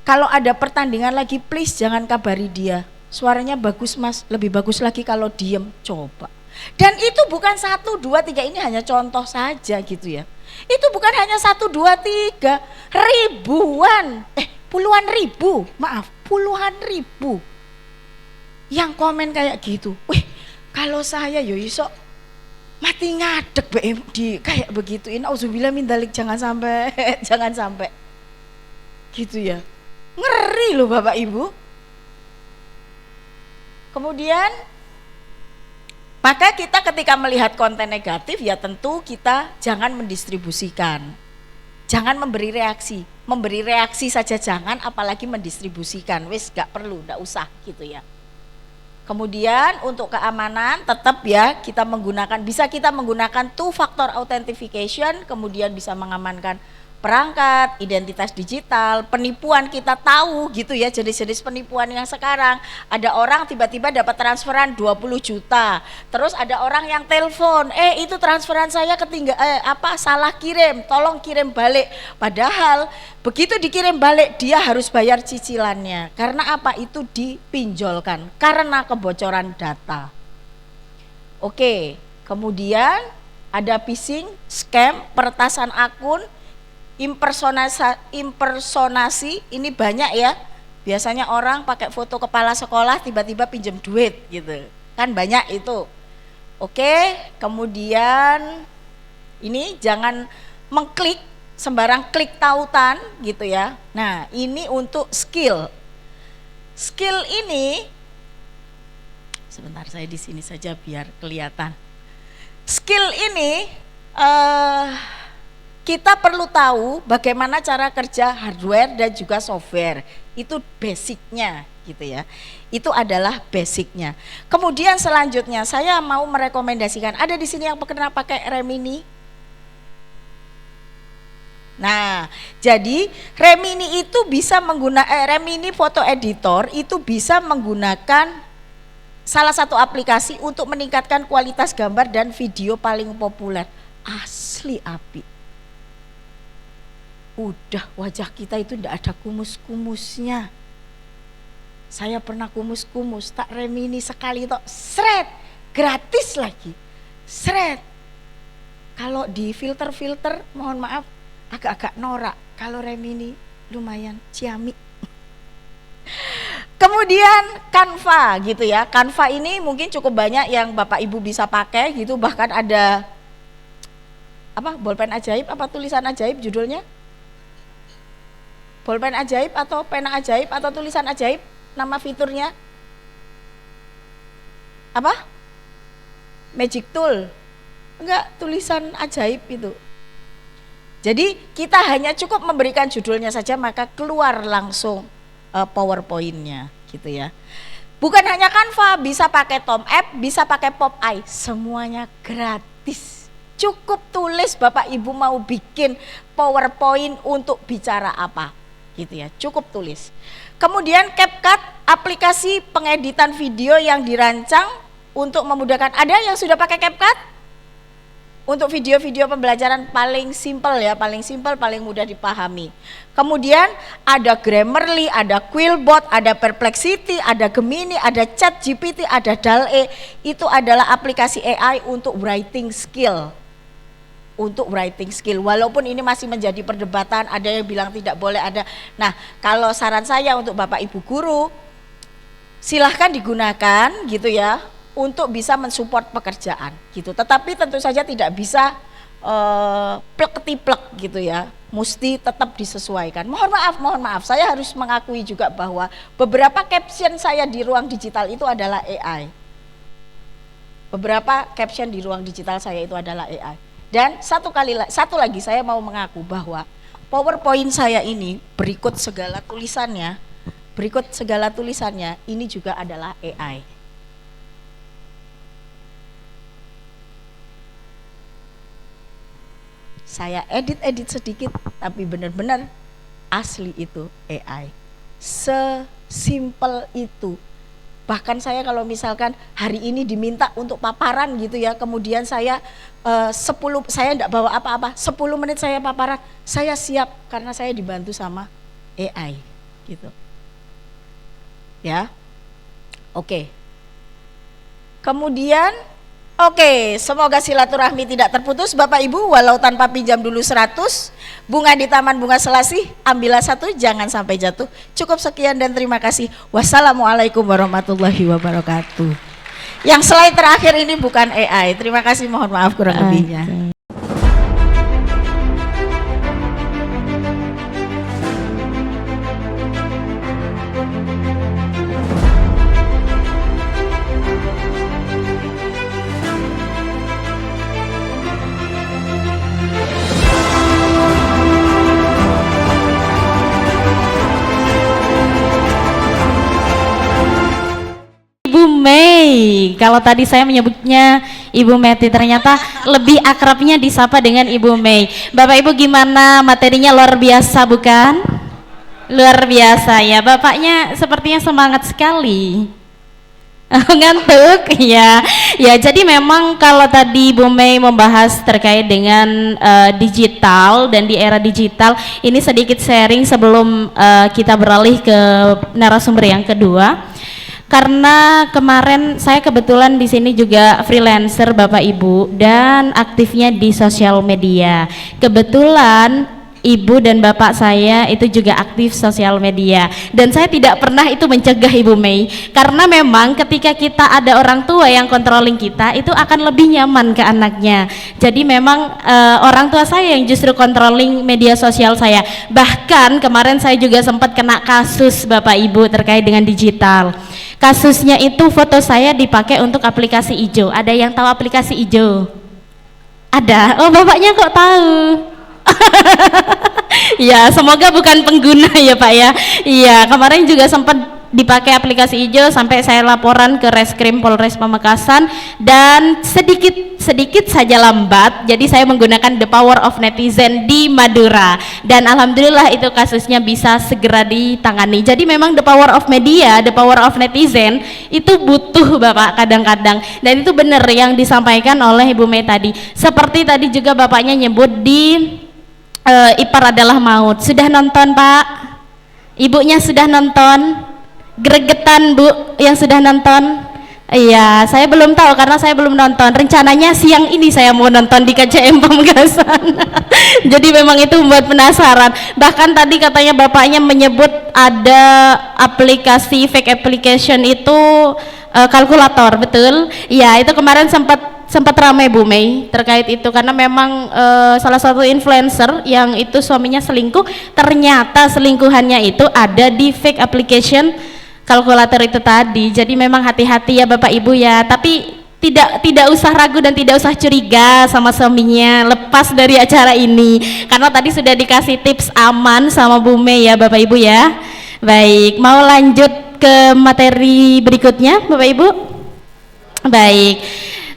Kalau ada pertandingan lagi please jangan kabari dia. Suaranya bagus Mas, lebih bagus lagi kalau diem, coba. Dan itu bukan 1, 2, 3, ini hanya contoh saja gitu ya. Itu bukan hanya 1, 2, 3, ribuan, puluhan ribu, maaf, puluhan ribu yang komen kayak gitu. Wih, kalau saya yo iso mati ngadeg BM di kayak begituin. Auzubillah min dzalik, jangan sampai jangan sampai. Gitu ya. Ngeri loh Bapak Ibu. Kemudian maka kita ketika melihat konten negatif ya tentu kita jangan mendistribusikan. Jangan memberi reaksi. Memberi reaksi saja jangan, apalagi mendistribusikan. Wis gak perlu, gak usah gitu ya. Kemudian untuk keamanan tetap ya kita bisa menggunakan two factor authentication, kemudian bisa mengamankan perangkat, identitas digital, penipuan kita tahu gitu ya, jenis-jenis penipuan yang sekarang. Ada orang tiba-tiba dapat transferan 20 juta. Terus ada orang yang telepon, itu transferan saya salah kirim, tolong kirim balik. Padahal begitu dikirim balik dia harus bayar cicilannya. Karena apa? Itu dipinjolkan karena kebocoran data. Oke, kemudian ada phishing, scam, peretasan akun, impersonasi ini banyak ya. Biasanya orang pakai foto kepala sekolah tiba-tiba pinjam duit gitu. Kan banyak itu. Oke, kemudian ini jangan mengklik sembarang klik tautan gitu ya. Nah, ini untuk skill. Skill ini sebentar saya di sini saja biar kelihatan. Skill ini kita perlu tahu bagaimana cara kerja hardware dan juga software. Itu basicnya gitu ya. Itu adalah basicnya. Kemudian selanjutnya saya mau merekomendasikan, ada di sini yang pernah pakai Remini. Nah, jadi Remini itu bisa menggunakan Remini Photo Editor itu bisa menggunakan salah satu aplikasi untuk meningkatkan kualitas gambar dan video paling populer. Asli api. Udah wajah kita itu ndak ada kumus-kumusnya. Saya pernah kumus-kumus, tak Remini sekali tok, seret, gratis lagi, seret. Kalau di filter-filter, mohon maaf, agak-agak norak. Kalau Remini lumayan ciamik. Kemudian Canva gitu ya. Canva ini mungkin cukup banyak yang Bapak Ibu bisa pakai gitu. Bahkan ada bolpen ajaib, tulisan ajaib judulnya? Bolpen ajaib atau pena ajaib atau tulisan ajaib, nama fiturnya apa? Magic tool. Enggak, tulisan ajaib itu. Jadi kita hanya cukup memberikan judulnya saja maka keluar langsung PowerPoint-nya gitu ya. Bukan hanya Canva, bisa pakai Tom App, bisa pakai Popeye, semuanya gratis. Cukup tulis Bapak Ibu mau bikin PowerPoint untuk bicara apa. Gitu ya, cukup tulis. Kemudian CapCut, aplikasi pengeditan video yang dirancang untuk memudahkan. Ada yang sudah pakai CapCut? Untuk video-video pembelajaran paling simpel ya, paling simpel, paling mudah dipahami. Kemudian ada Grammarly, ada Quillbot, ada Perplexity, ada Gemini, ada ChatGPT, ada DALL-E. Itu adalah aplikasi AI untuk writing skill. Untuk writing skill, walaupun ini masih menjadi perdebatan, ada yang bilang tidak boleh ada. Nah, kalau saran saya untuk Bapak Ibu guru, silahkan digunakan gitu ya, untuk bisa mensupport pekerjaan gitu. Tetapi tentu saja tidak bisa plek-ketiplek gitu ya, mesti tetap disesuaikan. Mohon maaf, saya harus mengakui juga bahwa beberapa caption saya di ruang digital itu adalah AI. Beberapa caption di ruang digital saya itu adalah AI. Dan satu lagi saya mau mengaku bahwa PowerPoint saya ini berikut segala tulisannya ini juga adalah AI. Saya edit sedikit, tapi benar-benar asli itu AI. Sesimpel itu. Bahkan saya kalau misalkan hari ini diminta untuk paparan gitu ya, kemudian saya saya enggak bawa apa-apa, 10 menit saya paparan, saya siap karena saya dibantu sama AI gitu. Ya. Oke. Kemudian semoga silaturahmi tidak terputus Bapak Ibu, walau tanpa pinjam dulu 100, bunga di taman bunga selasih, ambillah 1, jangan sampai jatuh. Cukup sekian dan terima kasih. Wassalamualaikum warahmatullahi wabarakatuh. Yang slide terakhir ini bukan AI. Terima kasih, mohon maaf kurang lebihnya. Ibu Mei, kalau tadi saya menyebutnya Ibu Meti, ternyata lebih akrabnya disapa dengan Ibu Mei. Bapak Ibu gimana, materinya luar biasa bukan? Luar biasa ya, bapaknya sepertinya semangat sekali. Ngantuk ya. Ya, jadi memang kalau tadi Bu Mei membahas terkait dengan digital dan di era digital, ini sedikit sharing sebelum kita beralih ke narasumber yang kedua. Karena kemarin saya kebetulan di sini juga freelancer Bapak Ibu dan aktifnya di sosial media. Kebetulan Ibu dan Bapak saya itu juga aktif sosial media, dan saya tidak pernah itu mencegah Ibu Mei, karena memang ketika kita ada orang tua yang controlling kita itu akan lebih nyaman ke anaknya. Jadi memang orang tua saya yang justru controlling media sosial saya. Bahkan kemarin saya juga sempat kena kasus Bapak Ibu terkait dengan digital. Kasusnya itu foto saya dipakai untuk aplikasi ijo. Ada yang tahu aplikasi ijo? Ada. Oh, bapaknya kok tahu? Ya, semoga bukan pengguna ya Pak ya. Iya, kemarin juga sempat dipakai aplikasi ijo sampai saya laporan ke Reskrim Polres Pamekasan, dan sedikit saja lambat. Jadi saya menggunakan the power of netizen di Madura, dan alhamdulillah itu kasusnya bisa segera ditangani. Jadi memang the power of media, the power of netizen itu butuh Bapak kadang-kadang, dan itu benar yang disampaikan oleh Ibu Mei tadi. Seperti tadi juga Bapaknya nyebut di Ipar Adalah Maut. Sudah nonton Pak? Ibunya sudah nonton? Gregetan Bu yang sudah nonton? Iya, saya belum tahu karena saya belum nonton. Rencananya siang ini saya mau nonton di KCM Pamekasan. Jadi memang itu membuat penasaran. Bahkan tadi katanya bapaknya menyebut ada aplikasi fake application itu kalkulator, betul? Iya, itu kemarin sempat ramai Bu Mei terkait itu, karena memang salah satu influencer yang itu suaminya selingkuh, ternyata selingkuhannya itu ada di fake application kalkulator itu tadi. Jadi memang hati-hati ya Bapak Ibu ya, tapi tidak usah ragu dan tidak usah curiga sama suaminya lepas dari acara ini, karena tadi sudah dikasih tips aman sama Bu Mei ya Bapak Ibu ya. Baik, mau lanjut ke materi berikutnya Bapak Ibu? Baik,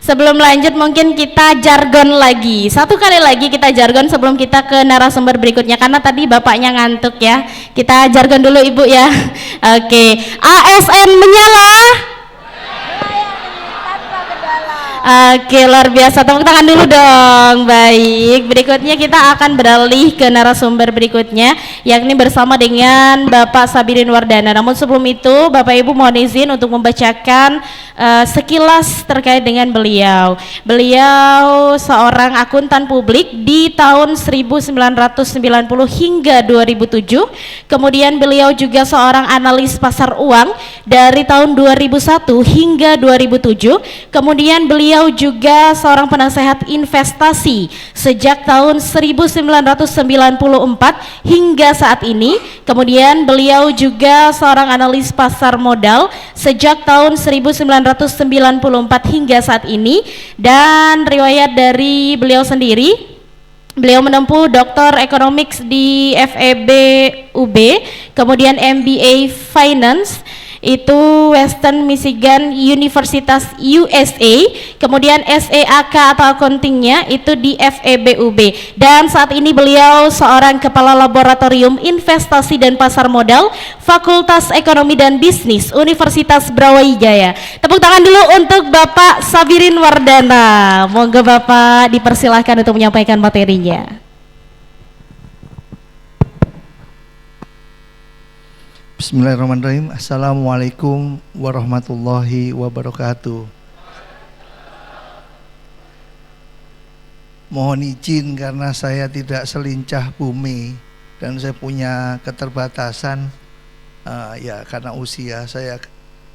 sebelum lanjut mungkin kita jargon lagi, satu kali lagi kita jargon sebelum kita ke narasumber berikutnya, karena tadi bapaknya ngantuk ya. Kita jargon dulu Ibu ya. Oke, ASN menyala. Oke, luar biasa. Tepuk tangan dulu dong. Baik, berikutnya kita akan beralih ke narasumber berikutnya, yakni bersama dengan Bapak Sabirin Wardana. Namun sebelum itu, Bapak Ibu mohon izin untuk membacakan sekilas terkait dengan beliau. Beliau seorang akuntan publik di tahun 1990 hingga 2007. Kemudian beliau juga seorang analis pasar uang dari tahun 2001 hingga 2007. Kemudian beliau juga seorang penasehat investasi sejak tahun 1994 hingga saat ini. Kemudian beliau juga seorang analis pasar modal sejak tahun 1994 hingga saat ini. Dan riwayat dari beliau sendiri, beliau menempuh Dr. Economics di FEB UB, kemudian MBA Finance itu Western Michigan Universitas USA, kemudian SEAK atau accountingnya itu di FEBUB, dan saat ini beliau seorang kepala laboratorium investasi dan pasar modal Fakultas Ekonomi dan Bisnis Universitas Brawijaya. Tepuk tangan dulu untuk Bapak Sabirin Wardana. Monggo Bapak dipersilahkan untuk menyampaikan materinya. Bismillahirrahmanirrahim. Assalamualaikum warahmatullahi wabarakatuh. Mohon izin karena saya tidak selincah bumi dan saya punya keterbatasan, ya karena usia saya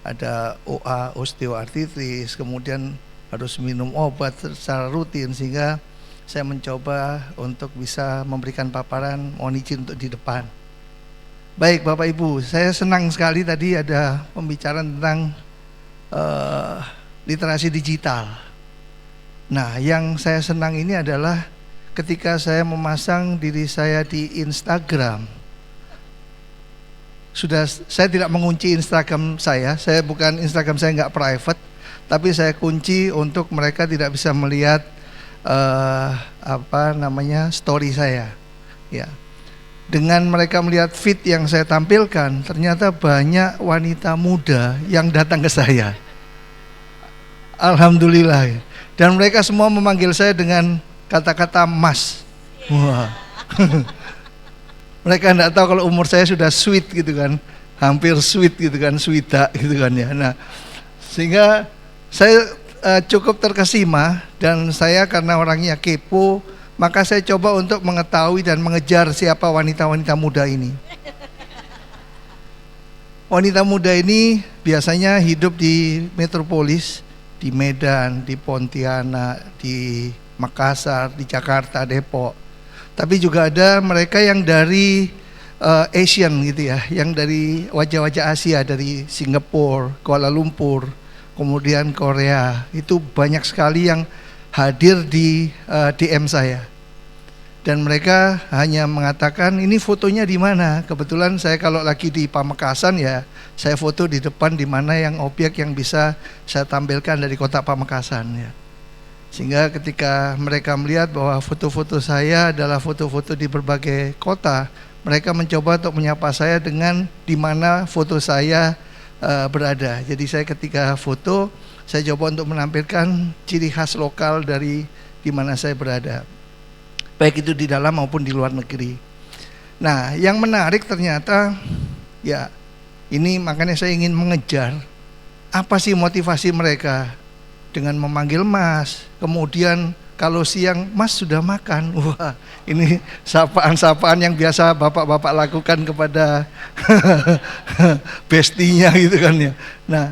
ada OA, osteoartritis, kemudian harus minum obat secara rutin, sehingga saya mencoba untuk bisa memberikan paparan. Mohon izin untuk di depan. Baik Bapak Ibu, saya senang sekali tadi ada pembicaraan tentang literasi digital. Nah, yang saya senang ini adalah ketika saya memasang diri saya di Instagram. Saya tidak mengunci Instagram saya bukan, Instagram saya nggak private, tapi saya kunci untuk mereka tidak bisa melihat story saya. Ya. Dengan mereka melihat feed yang saya tampilkan, ternyata banyak wanita muda yang datang ke saya. Alhamdulillah. Dan mereka semua memanggil saya dengan kata-kata Mas. Wah. Mereka enggak tahu kalau umur saya sudah sweet gitu kan. Hampir sweet gitu kan, sweeta gitu kan ya. Nah, sehingga saya cukup terkesima, dan saya karena orangnya kepo, maka saya coba untuk mengetahui dan mengejar siapa wanita-wanita muda ini. Wanita muda ini biasanya hidup di metropolis, di Medan, di Pontianak, di Makassar, di Jakarta, Depok. Tapi juga ada mereka yang dari Asian gitu ya, yang dari wajah-wajah Asia, dari Singapura, Kuala Lumpur, kemudian Korea. Itu banyak sekali yang hadir di DM saya. Dan mereka hanya mengatakan, ini fotonya di mana? Kebetulan saya kalau lagi di Pamekasan ya, saya foto di depan di mana yang objek yang bisa saya tampilkan dari kota Pamekasan ya. Sehingga ketika mereka melihat bahwa foto-foto saya adalah foto-foto di berbagai kota, mereka mencoba untuk menyapa saya dengan di mana foto saya berada. Jadi saya ketika foto, saya coba untuk menampilkan ciri khas lokal dari di mana saya berada, baik itu di dalam maupun di luar negeri. Nah, yang menarik ternyata ya, ini makanya saya ingin mengejar apa sih motivasi mereka dengan memanggil Mas. Kemudian kalau siang, Mas sudah makan. Wah, ini sapaan-sapaan yang biasa bapak-bapak lakukan kepada bestinya gitu kan ya. Nah,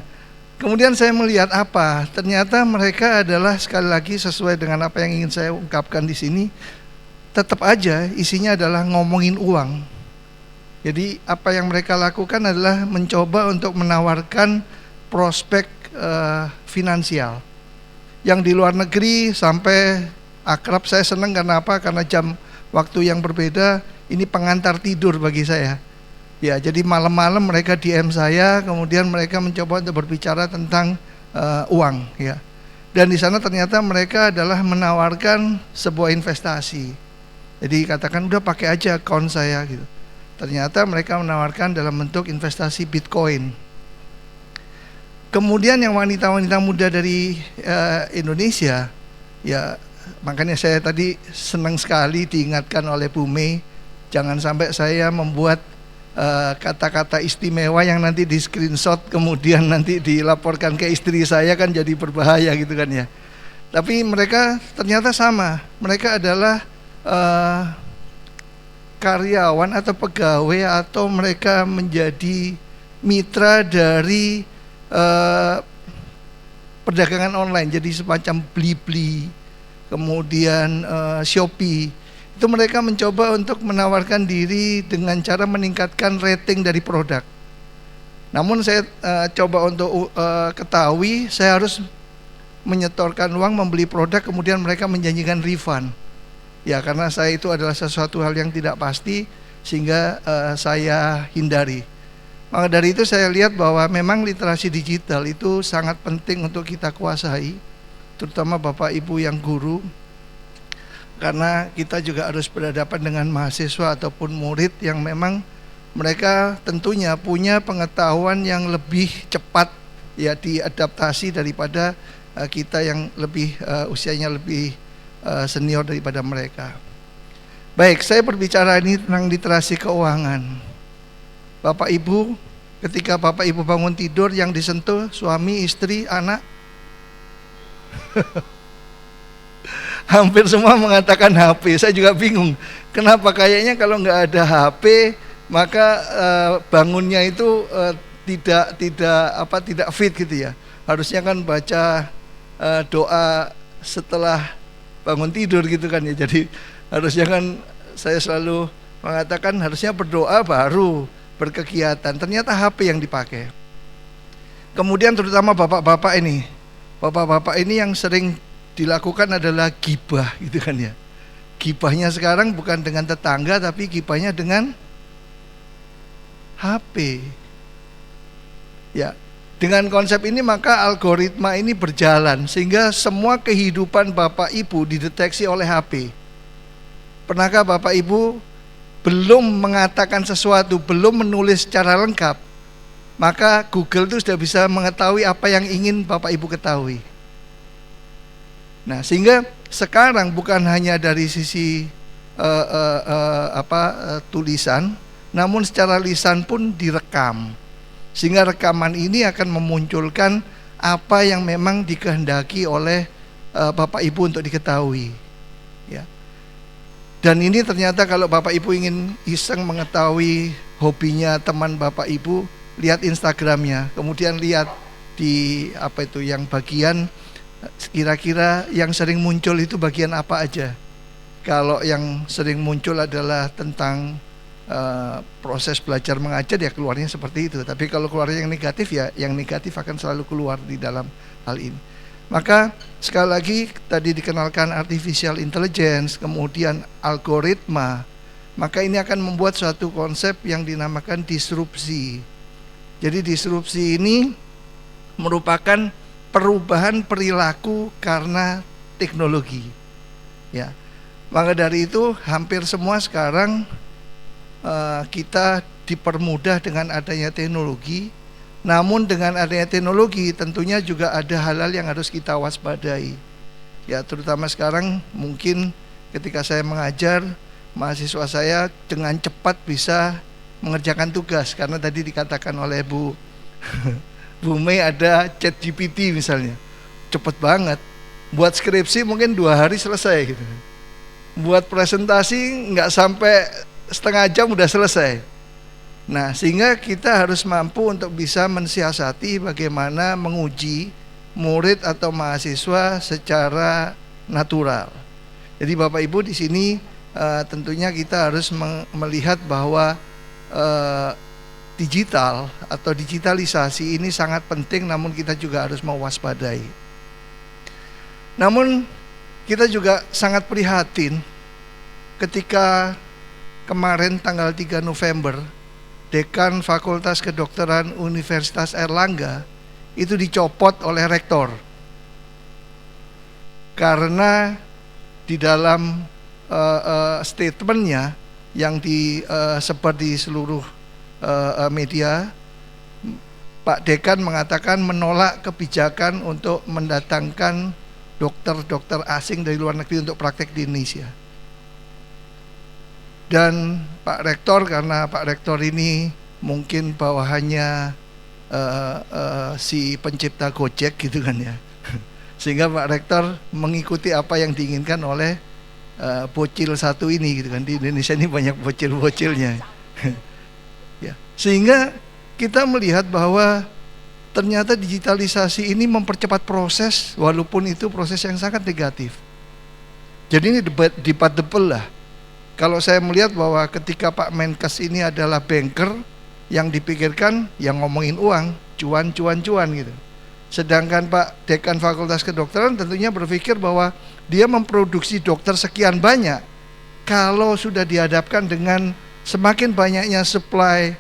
kemudian saya melihat apa? Ternyata mereka adalah, sekali lagi sesuai dengan apa yang ingin saya ungkapkan di sini, tetap aja isinya adalah ngomongin uang. Jadi apa yang mereka lakukan adalah mencoba untuk menawarkan prospek finansial. Yang di luar negeri sampai akrab, saya senang karena apa? Karena jam waktu yang berbeda, ini pengantar tidur bagi saya. Ya, jadi malam-malam mereka DM saya, kemudian mereka mencoba untuk berbicara tentang uang ya. Dan di sana ternyata mereka adalah menawarkan sebuah investasi. Jadi katakan udah pakai aja account saya gitu. Ternyata mereka menawarkan dalam bentuk investasi Bitcoin. Kemudian yang wanita-wanita muda dari Indonesia, ya makanya saya tadi senang sekali diingatkan oleh Bu Mei, jangan sampai saya membuat kata-kata istimewa yang nanti di screenshot kemudian nanti dilaporkan ke istri saya, kan jadi berbahaya gitu kan ya. Tapi mereka ternyata sama, mereka adalah karyawan atau pegawai atau mereka menjadi mitra dari perdagangan online, jadi semacam Blibli, kemudian Shopee. Itu mereka mencoba untuk menawarkan diri dengan cara meningkatkan rating dari produk. Namun saya coba untuk ketahui, saya harus menyetorkan uang membeli produk, kemudian mereka menjanjikan refund. Ya, karena saya itu adalah sesuatu hal yang tidak pasti, sehingga saya hindari. Maka dari itu saya lihat bahwa memang literasi digital itu sangat penting untuk kita kuasai, terutama Bapak Ibu yang guru, karena kita juga harus berhadapan dengan mahasiswa ataupun murid yang memang mereka tentunya punya pengetahuan yang lebih cepat ya diadaptasi daripada kita yang lebih usianya lebih senior daripada mereka. Baik, saya berbicara ini tentang literasi keuangan. Bapak Ibu, ketika Bapak Ibu bangun tidur yang disentuh suami, istri, anak, hampir semua mengatakan HP. Saya juga bingung, kenapa kayaknya kalau nggak ada HP maka bangunnya itu tidak fit gitu ya. Harusnya kan baca doa setelah bangun tidur gitu kan ya. Jadi harusnya kan saya selalu mengatakan harusnya berdoa baru berkegiatan, ternyata HP yang dipakai. Kemudian terutama bapak-bapak ini yang sering dilakukan adalah gibah gitu kan ya. Gibahnya sekarang bukan dengan tetangga, tapi gibahnya dengan HP. Ya, dengan konsep ini maka algoritma ini berjalan sehingga semua kehidupan Bapak Ibu dideteksi oleh HP. Pernahkah Bapak Ibu belum mengatakan sesuatu, belum menulis secara lengkap, maka Google itu sudah bisa mengetahui apa yang ingin Bapak Ibu ketahui. Nah, sehingga sekarang bukan hanya dari sisi tulisan, namun secara lisan pun direkam. Sehingga rekaman ini akan memunculkan apa yang memang dikehendaki oleh Bapak Ibu untuk diketahui. Ya. Dan ini ternyata kalau Bapak Ibu ingin iseng mengetahui hobinya teman Bapak Ibu, lihat Instagramnya, kemudian lihat di yang bagian kira-kira yang sering muncul itu bagian apa aja. Kalau yang sering muncul adalah tentang proses belajar mengajar, ya keluarnya seperti itu. Tapi kalau keluarnya yang negatif, ya yang negatif akan selalu keluar di dalam hal ini. Maka sekali lagi tadi dikenalkan artificial intelligence, kemudian algoritma, maka ini akan membuat suatu konsep yang dinamakan disrupsi. Jadi disrupsi ini merupakan perubahan perilaku karena teknologi. Ya, maka dari itu hampir semua sekarang kita dipermudah dengan adanya teknologi. Namun dengan adanya teknologi tentunya juga ada hal-hal yang harus kita waspadai. Ya, terutama sekarang mungkin ketika saya mengajar, mahasiswa saya dengan cepat bisa mengerjakan tugas, karena tadi dikatakan oleh Bu Mei ada ChatGPT misalnya, cepat banget. Buat skripsi mungkin 2 hari selesai gitu. Buat presentasi nggak sampai setengah jam udah selesai. Nah, sehingga kita harus mampu untuk bisa mensiasati bagaimana menguji murid atau mahasiswa secara natural. Jadi Bapak Ibu di sini tentunya kita harus melihat bahwa digital atau digitalisasi ini sangat penting, namun kita juga harus mewaspadai. Namun kita juga sangat prihatin ketika kemarin tanggal 3 November Dekan Fakultas Kedokteran Universitas Airlangga itu dicopot oleh rektor karena di dalam statementnya yang disebar di seluruh media, Pak Dekan mengatakan menolak kebijakan untuk mendatangkan dokter-dokter asing dari luar negeri untuk praktek di Indonesia. Dan Pak Rektor, karena Pak Rektor ini mungkin bawahannya si pencipta Gojek gitu kan ya, sehingga Pak Rektor mengikuti apa yang diinginkan oleh bocil satu ini gitu kan. Di Indonesia ini banyak bocil-bocilnya. Ya, sehingga kita melihat bahwa ternyata digitalisasi ini mempercepat proses, walaupun itu proses yang sangat negatif. Jadi ini debatable lah. Kalau saya melihat bahwa ketika Pak Menkes ini adalah banker, yang dipikirkan yang ngomongin uang, cuan gitu. Sedangkan Pak Dekan Fakultas Kedokteran tentunya berpikir bahwa dia memproduksi dokter sekian banyak. Kalau sudah dihadapkan dengan semakin banyaknya supply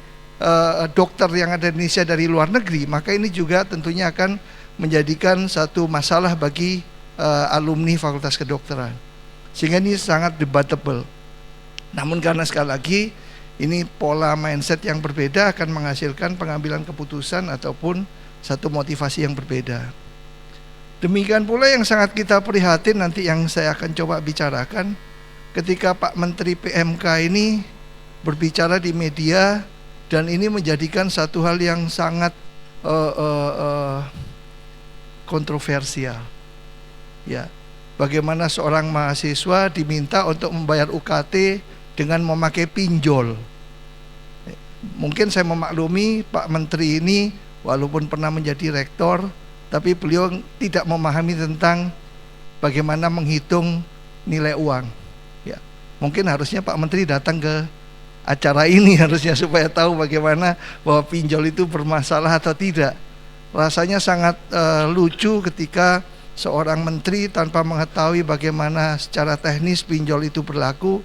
dokter yang ada di Indonesia dari luar negeri, maka ini juga tentunya akan menjadikan satu masalah bagi alumni Fakultas Kedokteran. Sehingga ini sangat debatable. Namun karena sekali lagi ini pola mindset yang berbeda akan menghasilkan pengambilan keputusan ataupun satu motivasi yang berbeda. Demikian pula yang sangat kita prihatin nanti yang saya akan coba bicarakan ketika Pak Menteri PMK ini berbicara di media, dan ini menjadikan satu hal yang sangat kontroversial. Ya, bagaimana seorang mahasiswa diminta untuk membayar UKT dengan memakai pinjol. Mungkin saya memaklumi Pak Menteri ini walaupun pernah menjadi rektor, tapi beliau tidak memahami tentang bagaimana menghitung nilai uang. Ya, mungkin harusnya Pak Menteri datang ke acara ini harusnya supaya tahu bagaimana bahwa pinjol itu bermasalah atau tidak. Rasanya sangat lucu ketika seorang menteri tanpa mengetahui bagaimana secara teknis pinjol itu berlaku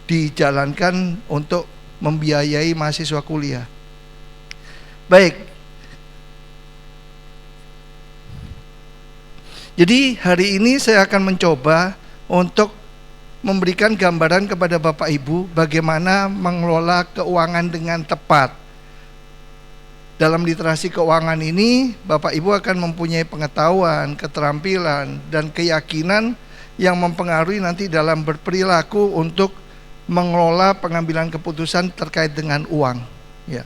dijalankan untuk membiayai mahasiswa kuliah. Baik. Jadi hari ini saya akan mencoba untuk memberikan gambaran kepada Bapak Ibu bagaimana mengelola keuangan dengan tepat. Dalam literasi keuangan ini, Bapak Ibu akan mempunyai pengetahuan, keterampilan, dan keyakinan yang mempengaruhi nanti dalam berperilaku untuk mengelola pengambilan keputusan terkait dengan uang. Ya.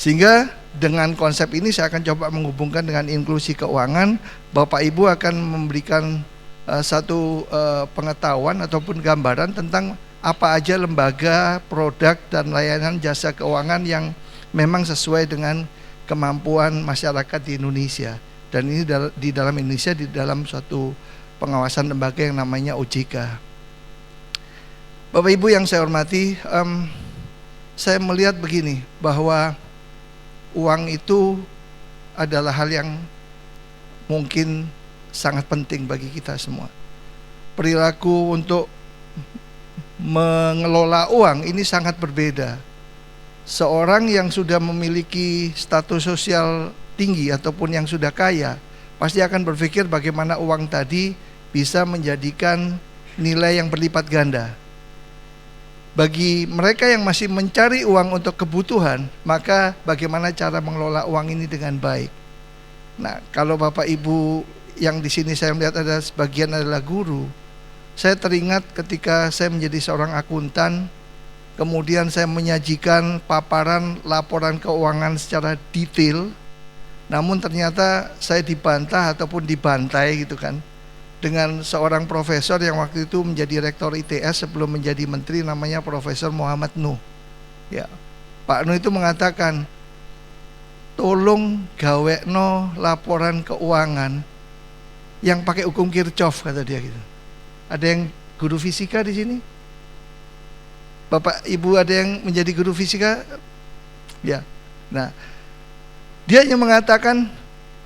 Sehingga dengan konsep ini saya akan coba menghubungkan dengan inklusi keuangan. Bapak Ibu akan memberikan satu pengetahuan ataupun gambaran tentang apa aja lembaga, produk, dan layanan jasa keuangan yang memang sesuai dengan kemampuan masyarakat di Indonesia. Dan ini di dalam Indonesia di dalam suatu pengawasan lembaga yang namanya OJK. Bapak Ibu yang saya hormati, saya melihat begini, bahwa uang itu adalah hal yang mungkin sangat penting bagi kita semua. Perilaku untuk mengelola uang ini sangat berbeda. Seorang yang sudah memiliki status sosial tinggi ataupun yang sudah kaya pasti akan berpikir bagaimana uang tadi bisa menjadikan nilai yang berlipat ganda. Bagi mereka yang masih mencari uang untuk kebutuhan, maka bagaimana cara mengelola uang ini dengan baik. Nah, kalau Bapak Ibu yang di sini saya melihat ada sebagian adalah guru, saya teringat ketika saya menjadi seorang akuntan, kemudian saya menyajikan paparan laporan keuangan secara detail, namun ternyata saya dibantah ataupun dibantai gitu kan, dengan seorang profesor yang waktu itu menjadi rektor ITS sebelum menjadi menteri, namanya Profesor Muhammad Nuh. Ya, Pak Nuh itu mengatakan, tolong gawekno laporan keuangan yang pakai hukum Kirchhoff, kata dia gitu. Ada yang guru fisika di sini? Bapak Ibu ada yang menjadi guru fisika? Ya. Nah, dia hanya mengatakan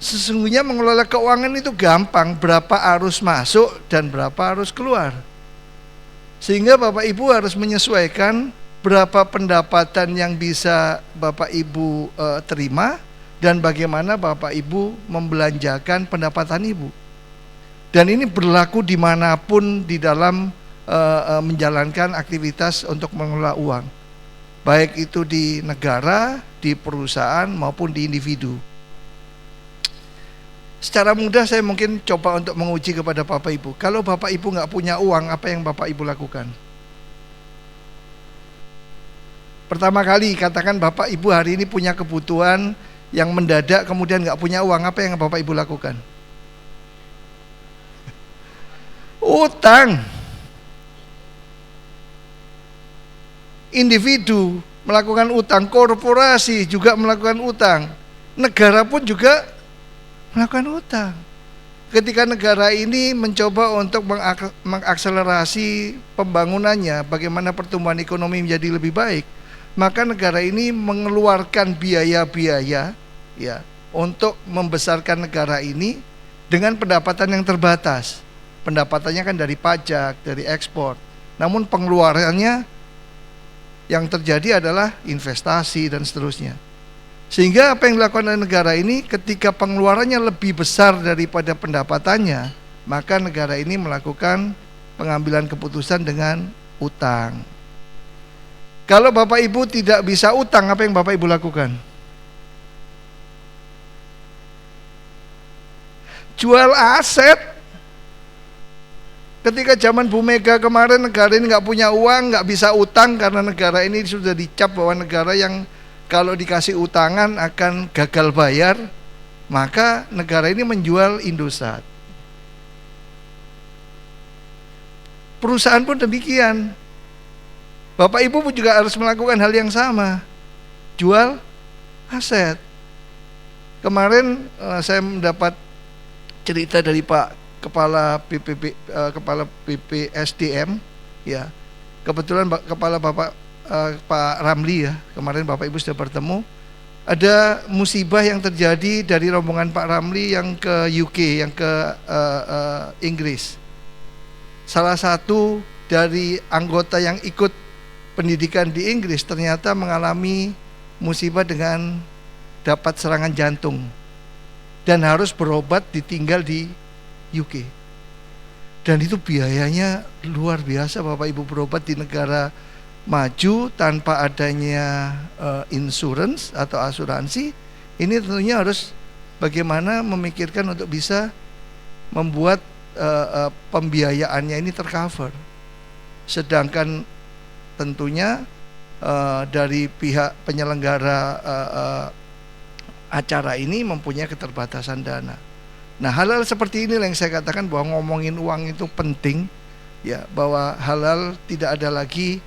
sesungguhnya mengelola keuangan itu gampang, berapa arus masuk dan berapa arus keluar. Sehingga Bapak Ibu harus menyesuaikan berapa pendapatan yang bisa Bapak Ibu terima dan bagaimana Bapak Ibu membelanjakan pendapatan Ibu. Dan ini berlaku dimanapun di dalam menjalankan aktivitas untuk mengelola uang, baik itu di negara, di perusahaan maupun di individu. Secara mudah saya mungkin coba untuk menguji kepada Bapak Ibu. Kalau Bapak Ibu nggak punya uang, apa yang Bapak Ibu lakukan? Pertama kali katakan Bapak Ibu hari ini punya kebutuhan yang mendadak, kemudian nggak punya uang, apa yang Bapak Ibu lakukan? Utang. Individu melakukan utang, korporasi juga melakukan utang, negara pun juga melakukan utang. Ketika negara ini mencoba untuk mengakselerasi pembangunannya, bagaimana pertumbuhan ekonomi menjadi lebih baik, maka negara ini mengeluarkan biaya-biaya ya untuk membesarkan negara ini dengan pendapatan yang terbatas. Pendapatannya kan dari pajak, dari ekspor. Namun pengeluarannya yang terjadi adalah investasi dan seterusnya. Sehingga apa yang dilakukan oleh negara ini, ketika pengeluarannya lebih besar daripada pendapatannya, maka negara ini melakukan pengambilan keputusan dengan utang. Kalau Bapak Ibu tidak bisa utang, apa yang Bapak Ibu lakukan? Jual aset. Ketika zaman Bu Mega kemarin, negara ini nggak punya uang, nggak bisa utang karena negara ini sudah dicap bahwa negara yang kalau dikasih utangan akan gagal bayar, maka negara ini menjual Indosat. Perusahaan pun demikian. Bapak Ibu pun juga harus melakukan hal yang sama, jual aset. Kemarin saya mendapat cerita dari Pak Kepala BPSDM ya. Kebetulan kepala Bapak Pak Ramli ya, kemarin Bapak Ibu sudah bertemu. Ada musibah yang terjadi dari rombongan Pak Ramli yang ke UK, yang ke Inggris. Salah satu dari anggota yang ikut pendidikan di Inggris ternyata mengalami musibah dengan dapat serangan jantung dan harus berobat ditinggal di UK. Dan itu biayanya luar biasa Bapak Ibu, berobat di negara maju tanpa adanya insurance atau asuransi. Ini tentunya harus bagaimana memikirkan untuk bisa membuat pembiayaannya ini tercover. Sedangkan tentunya dari pihak penyelenggara acara ini mempunyai keterbatasan dana. Nah, hal-hal seperti ini yang saya katakan bahwa ngomongin uang itu penting ya, bahwa hal-hal tidak ada lagi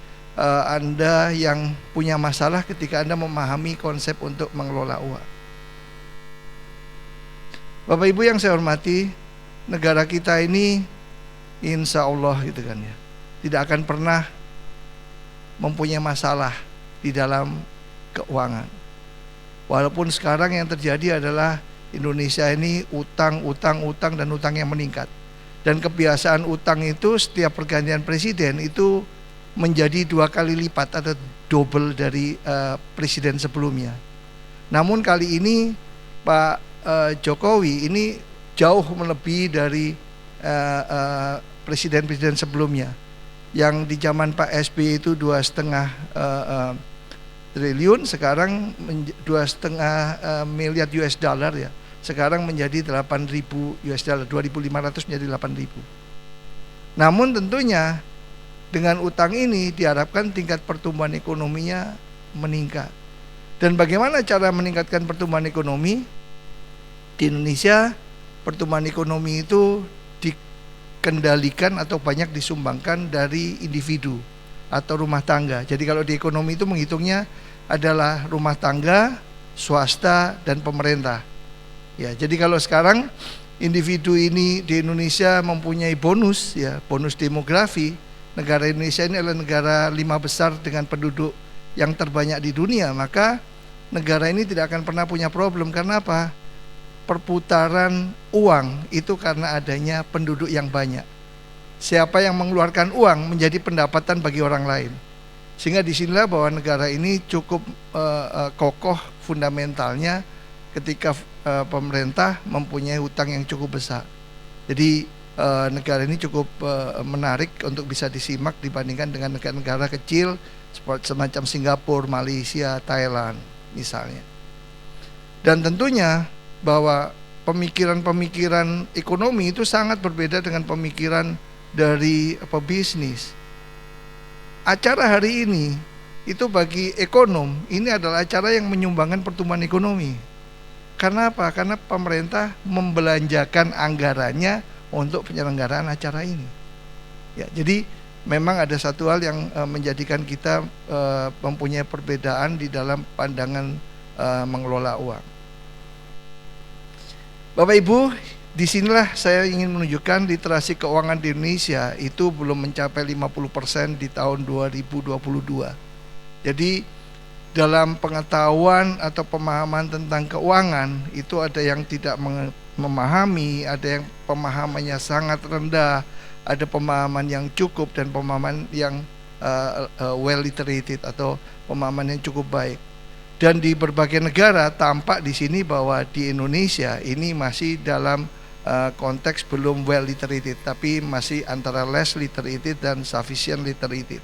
Anda yang punya masalah ketika Anda memahami konsep untuk mengelola uang. Bapak Ibu yang saya hormati, negara kita ini insya Allah gitu kan ya, tidak akan pernah mempunyai masalah di dalam keuangan. Walaupun sekarang yang terjadi adalah Indonesia ini utang dan utang yang meningkat. Dan kebiasaan utang itu setiap pergantian presiden itu menjadi 2 kali lipat atau double dari presiden sebelumnya. Namun kali ini Pak Jokowi ini jauh melebihi dari presiden-presiden sebelumnya. Yang di zaman Pak SBY itu 2,5 triliun, sekarang 2,5 miliar US dollar ya. Sekarang menjadi 8.000 US dollar, 2.500 menjadi 8.000. Namun tentunya dengan utang ini diharapkan tingkat pertumbuhan ekonominya meningkat. Dan bagaimana cara meningkatkan pertumbuhan ekonomi? Di Indonesia pertumbuhan ekonomi itu dikendalikan atau banyak disumbangkan dari individu atau rumah tangga. Jadi kalau di ekonomi itu menghitungnya adalah rumah tangga, swasta, dan pemerintah. Ya, jadi kalau sekarang individu ini di Indonesia mempunyai bonus ya, bonus demografi. Negara Indonesia ini adalah negara 5 besar dengan penduduk yang terbanyak di dunia, maka negara ini tidak akan pernah punya problem. Karena apa? Perputaran uang itu karena adanya penduduk yang banyak. Siapa yang mengeluarkan uang menjadi pendapatan bagi orang lain. Sehingga disinilah bahwa negara ini cukup kokoh fundamentalnya ketika pemerintah mempunyai hutang yang cukup besar. Jadi negara ini cukup menarik untuk bisa disimak dibandingkan dengan negara-negara kecil seperti semacam Singapura, Malaysia, Thailand misalnya. Dan tentunya bahwa pemikiran-pemikiran ekonomi itu sangat berbeda dengan pemikiran dari bisnis. Acara hari ini itu bagi ekonom ini adalah acara yang menyumbangkan pertumbuhan ekonomi. Karena apa? Karena pemerintah membelanjakan anggarannya untuk penyelenggaraan acara ini. Ya, jadi memang ada satu hal yang menjadikan kita mempunyai perbedaan di dalam pandangan mengelola uang. Bapak Ibu, disinilah saya ingin menunjukkan literasi keuangan di Indonesia itu belum mencapai 50% di tahun 2022. Jadi dalam pengetahuan atau pemahaman tentang keuangan itu ada yang tidak memahami, ada yang pemahamannya sangat rendah, ada pemahaman yang cukup dan pemahaman yang well literated atau pemahaman yang cukup baik. Dan di berbagai negara tampak di sini bahwa di Indonesia ini masih dalam konteks belum well literated, tapi masih antara less literated dan sufficient literated.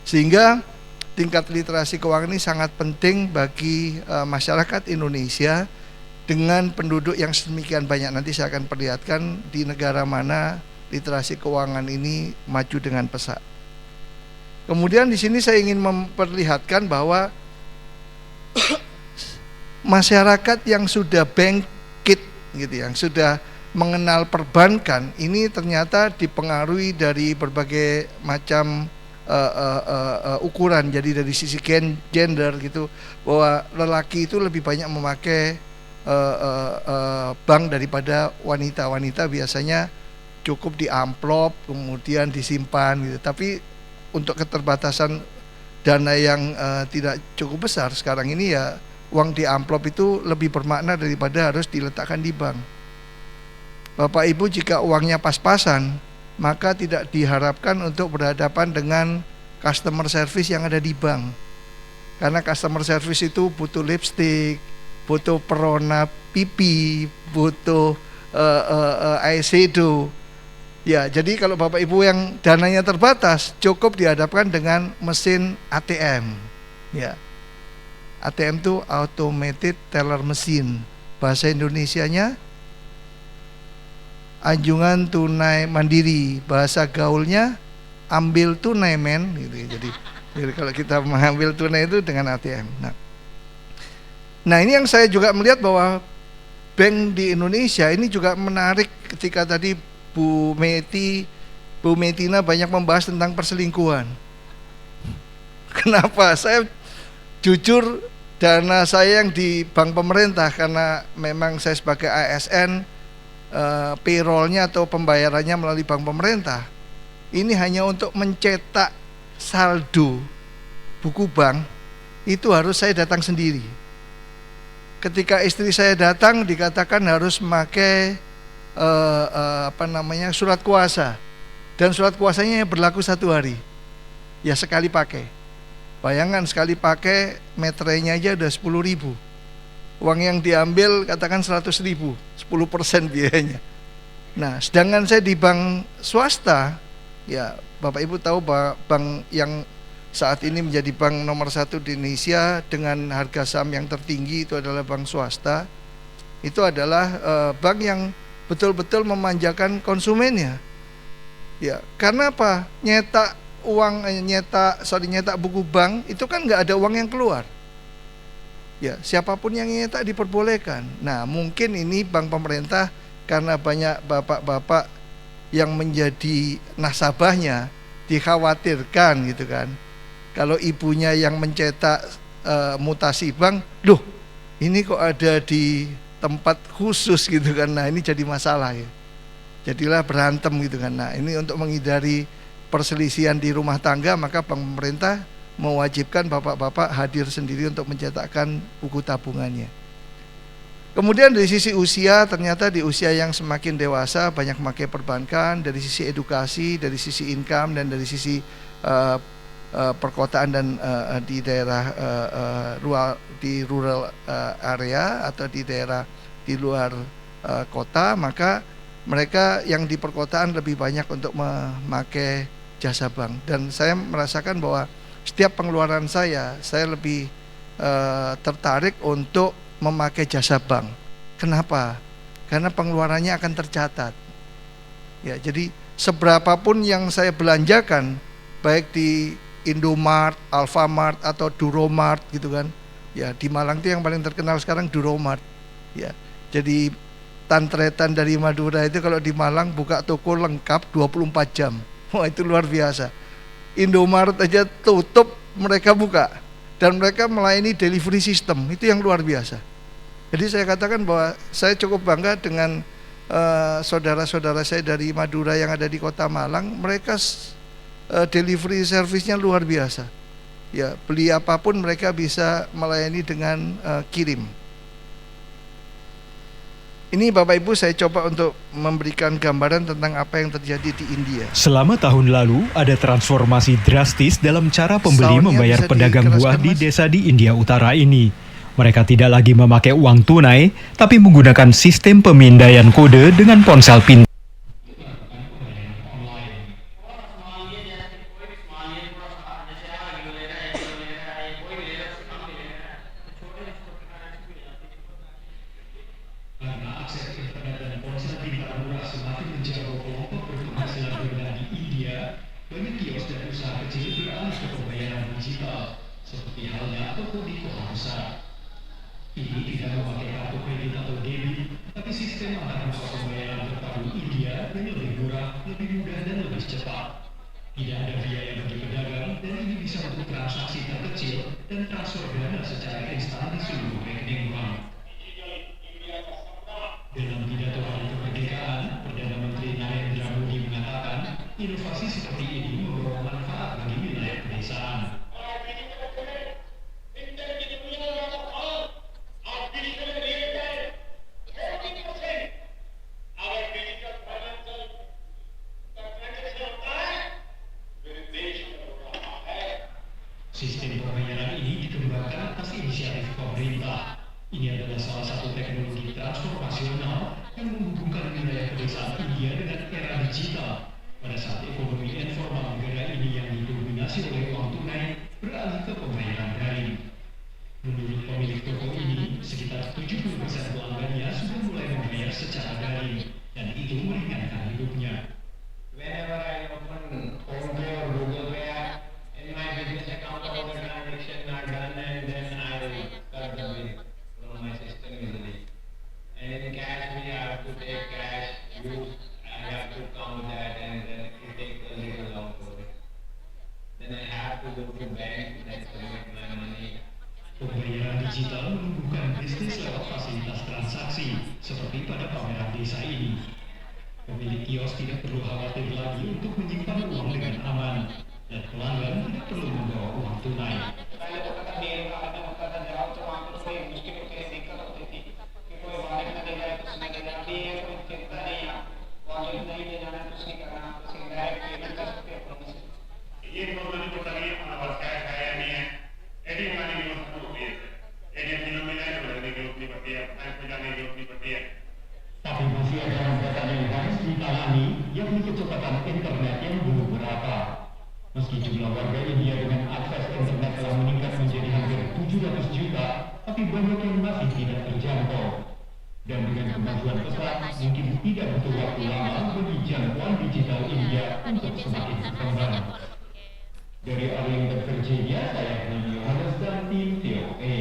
Sehingga tingkat literasi keuangan ini sangat penting bagi masyarakat Indonesia dengan penduduk yang sedemikian banyak. Nanti saya akan perlihatkan di negara mana literasi keuangan ini maju dengan pesat. Kemudian di sini saya ingin memperlihatkan bahwa masyarakat yang sudah bangkit gitu, yang sudah mengenal perbankan ini ternyata dipengaruhi dari berbagai macam ukuran. Jadi dari sisi gender gitu, bahwa lelaki itu lebih banyak memakai bank daripada wanita. Wanita biasanya cukup di amplop kemudian disimpan gitu. Tapi untuk keterbatasan dana yang tidak cukup besar sekarang ini, ya uang di amplop itu lebih bermakna daripada harus diletakkan di bank. Bapak Ibu, jika uangnya pas-pasan, maka tidak diharapkan untuk berhadapan dengan customer service yang ada di bank. Karena customer service itu butuh lipstick, butuh perona pipi, butuh eyeshadow. Ya, jadi kalau Bapak Ibu yang dananya terbatas, cukup dihadapkan dengan mesin ATM. Ya, ATM itu automated teller machine. Bahasa Indonesianya anjungan tunai mandiri. Bahasa gaulnya ambil tunai men. Gitu. Jadi kalau kita mengambil tunai itu dengan ATM. Nah ini yang saya juga melihat bahwa bank di Indonesia ini juga menarik ketika tadi Bu Metina banyak membahas tentang perselingkuhan. Kenapa? Saya jujur, dana saya yang di bank pemerintah, karena memang saya sebagai ASN, payrollnya atau pembayarannya melalui bank pemerintah, ini hanya untuk mencetak saldo buku bank, itu harus saya datang sendiri. Ketika istri saya datang, dikatakan harus memakai surat kuasa, dan surat kuasanya berlaku 1 hari, ya sekali pakai. Bayangkan sekali pakai meterainya aja udah 10.000. Uang yang diambil katakan 100.000, 10% biayanya. Nah, sedangkan saya di bank swasta, ya Bapak Ibu tahu bahwa bank yang saat ini menjadi bank nomor 1 di Indonesia dengan harga saham yang tertinggi itu adalah bank swasta. Itu adalah bank yang betul-betul memanjakan konsumennya. Ya, karena apa? Nyetak buku bank itu kan nggak ada uang yang keluar. Ya, siapapun yang nyetak diperbolehkan. Nah, mungkin ini bank pemerintah karena banyak bapak-bapak yang menjadi nasabahnya, dikhawatirkan gitu kan. Kalau ibunya yang mencetak mutasi bank, loh ini kok ada di tempat khusus gitu kan. Nah ini jadi masalah ya. Jadilah berantem gitu kan. Nah ini untuk menghindari perselisihan di rumah tangga, maka bank pemerintah mewajibkan bapak-bapak hadir sendiri untuk mencetakkan buku tabungannya. Kemudian dari sisi usia, ternyata di usia yang semakin dewasa banyak memakai perbankan. Dari sisi edukasi, dari sisi income, dan dari sisi perkotaan dan di daerah rural area atau di daerah di luar kota, maka mereka yang di perkotaan lebih banyak untuk memakai jasa bank. Dan saya merasakan bahwa setiap pengeluaran saya lebih tertarik untuk memakai jasa bank. Kenapa? karena pengeluarannya akan tercatat. Ya, jadi seberapapun yang saya belanjakan, baik di Indomart, Alfamart atau Duromart gitu kan. Ya, di Malang itu yang paling terkenal sekarang Duromart. Ya. Jadi tantretan dari Madura itu kalau di Malang buka toko lengkap 24 jam. Wah, itu luar biasa. Indomart aja tutup, mereka buka. Dan mereka melayani delivery system, itu yang luar biasa. Jadi saya katakan bahwa saya cukup bangga dengan saudara-saudara saya dari Madura yang ada di Kota Malang. Mereka delivery service-nya luar biasa. Ya, beli apapun mereka bisa melayani dengan kirim. Ini Bapak Ibu saya coba untuk memberikan gambaran tentang apa yang terjadi di India. Selama tahun lalu ada transformasi drastis dalam cara pembeli Soundnya membayar bisa pedagang dikeraskan, buah di Mas? desa di India Utara ini. Mereka tidak lagi memakai uang tunai, tapi menggunakan sistem pemindaian kode dengan ponsel pintar. Sistem pembayaran ini dikembangkan atas inisiatif pemerintah. Ini adalah salah satu teknologi transformasional yang menghubungkan wilayah pedesaan India dengan era digital. Pada saat ekonomi informal negara ini yang didominasi oleh uang tunai beralih ke pembayaran daring. Menurut pemilik toko ini, sekitar 70% pelanggannya sudah mulai membayar secara daring, dan itu meringankan hidupnya. Whenever I open PhonePe or Google Pay app, in my business account, all the transactions are done, and then I will cut the bill from my system easily. And in cash, we have to take cash, use, I have to count that, and then it takes a little longer. Then I have to go to bank and submit my money. Pembayaran digital menumbuhkan bisnis lewat fasilitas transaksi, seperti pada pameran desa ini. Pemilik kios tidak perlu khawatir lagi untuk menyimpan uang dengan aman, dan pelanggan tidak perlu membawa uang tunai. Tapi masih ada hambatan yang harus ditangani, yakni kecepatan internet yang belum merata. Meski jumlah warga India dengan akses internet telah meningkat menjadi hampir 700 juta, tapi banyak yang masih tidak terjangkau. Dan dengan kemajuan pesat, mungkin tidak butuh waktu lama bagi jangkauan digital India untuk semakin berkembang. Dari Arlington, Virginia, saya Budi Yohanes dan tim VOA.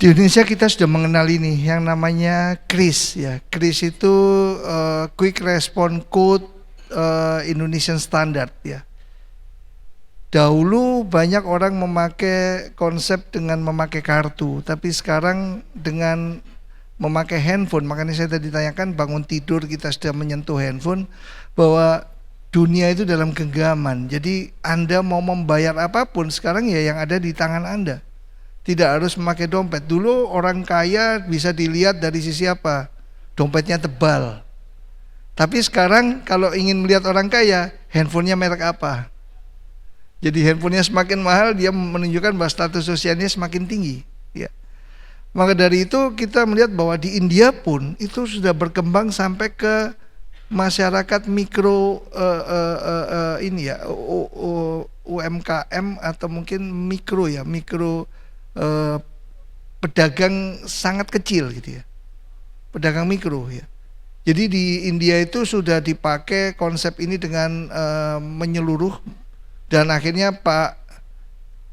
Di Indonesia kita sudah mengenal ini yang namanya KRIS ya. KRIS itu Quick Response Code Indonesian Standard ya. Dahulu banyak orang memakai konsep dengan memakai kartu, tapi sekarang dengan memakai handphone. Makanya saya tadi tanyakan bangun tidur kita sudah menyentuh handphone, bahwa dunia itu dalam genggaman. Jadi Anda mau membayar apapun sekarang ya yang ada di tangan Anda. Tidak harus memakai dompet. Dulu orang kaya bisa dilihat dari sisi apa? Dompetnya tebal. Tapi sekarang kalau ingin melihat orang kaya, handphonenya merek apa? Jadi handphonenya semakin mahal, dia menunjukkan bahwa status sosialnya semakin tinggi. Ya. Maka dari itu kita melihat bahwa di India pun itu sudah berkembang sampai ke masyarakat mikro ini ya, UMKM atau mungkin mikro ya, mikro pedagang sangat kecil gitu ya, pedagang mikro ya. Jadi di India itu sudah dipakai konsep ini dengan menyeluruh, dan akhirnya Pak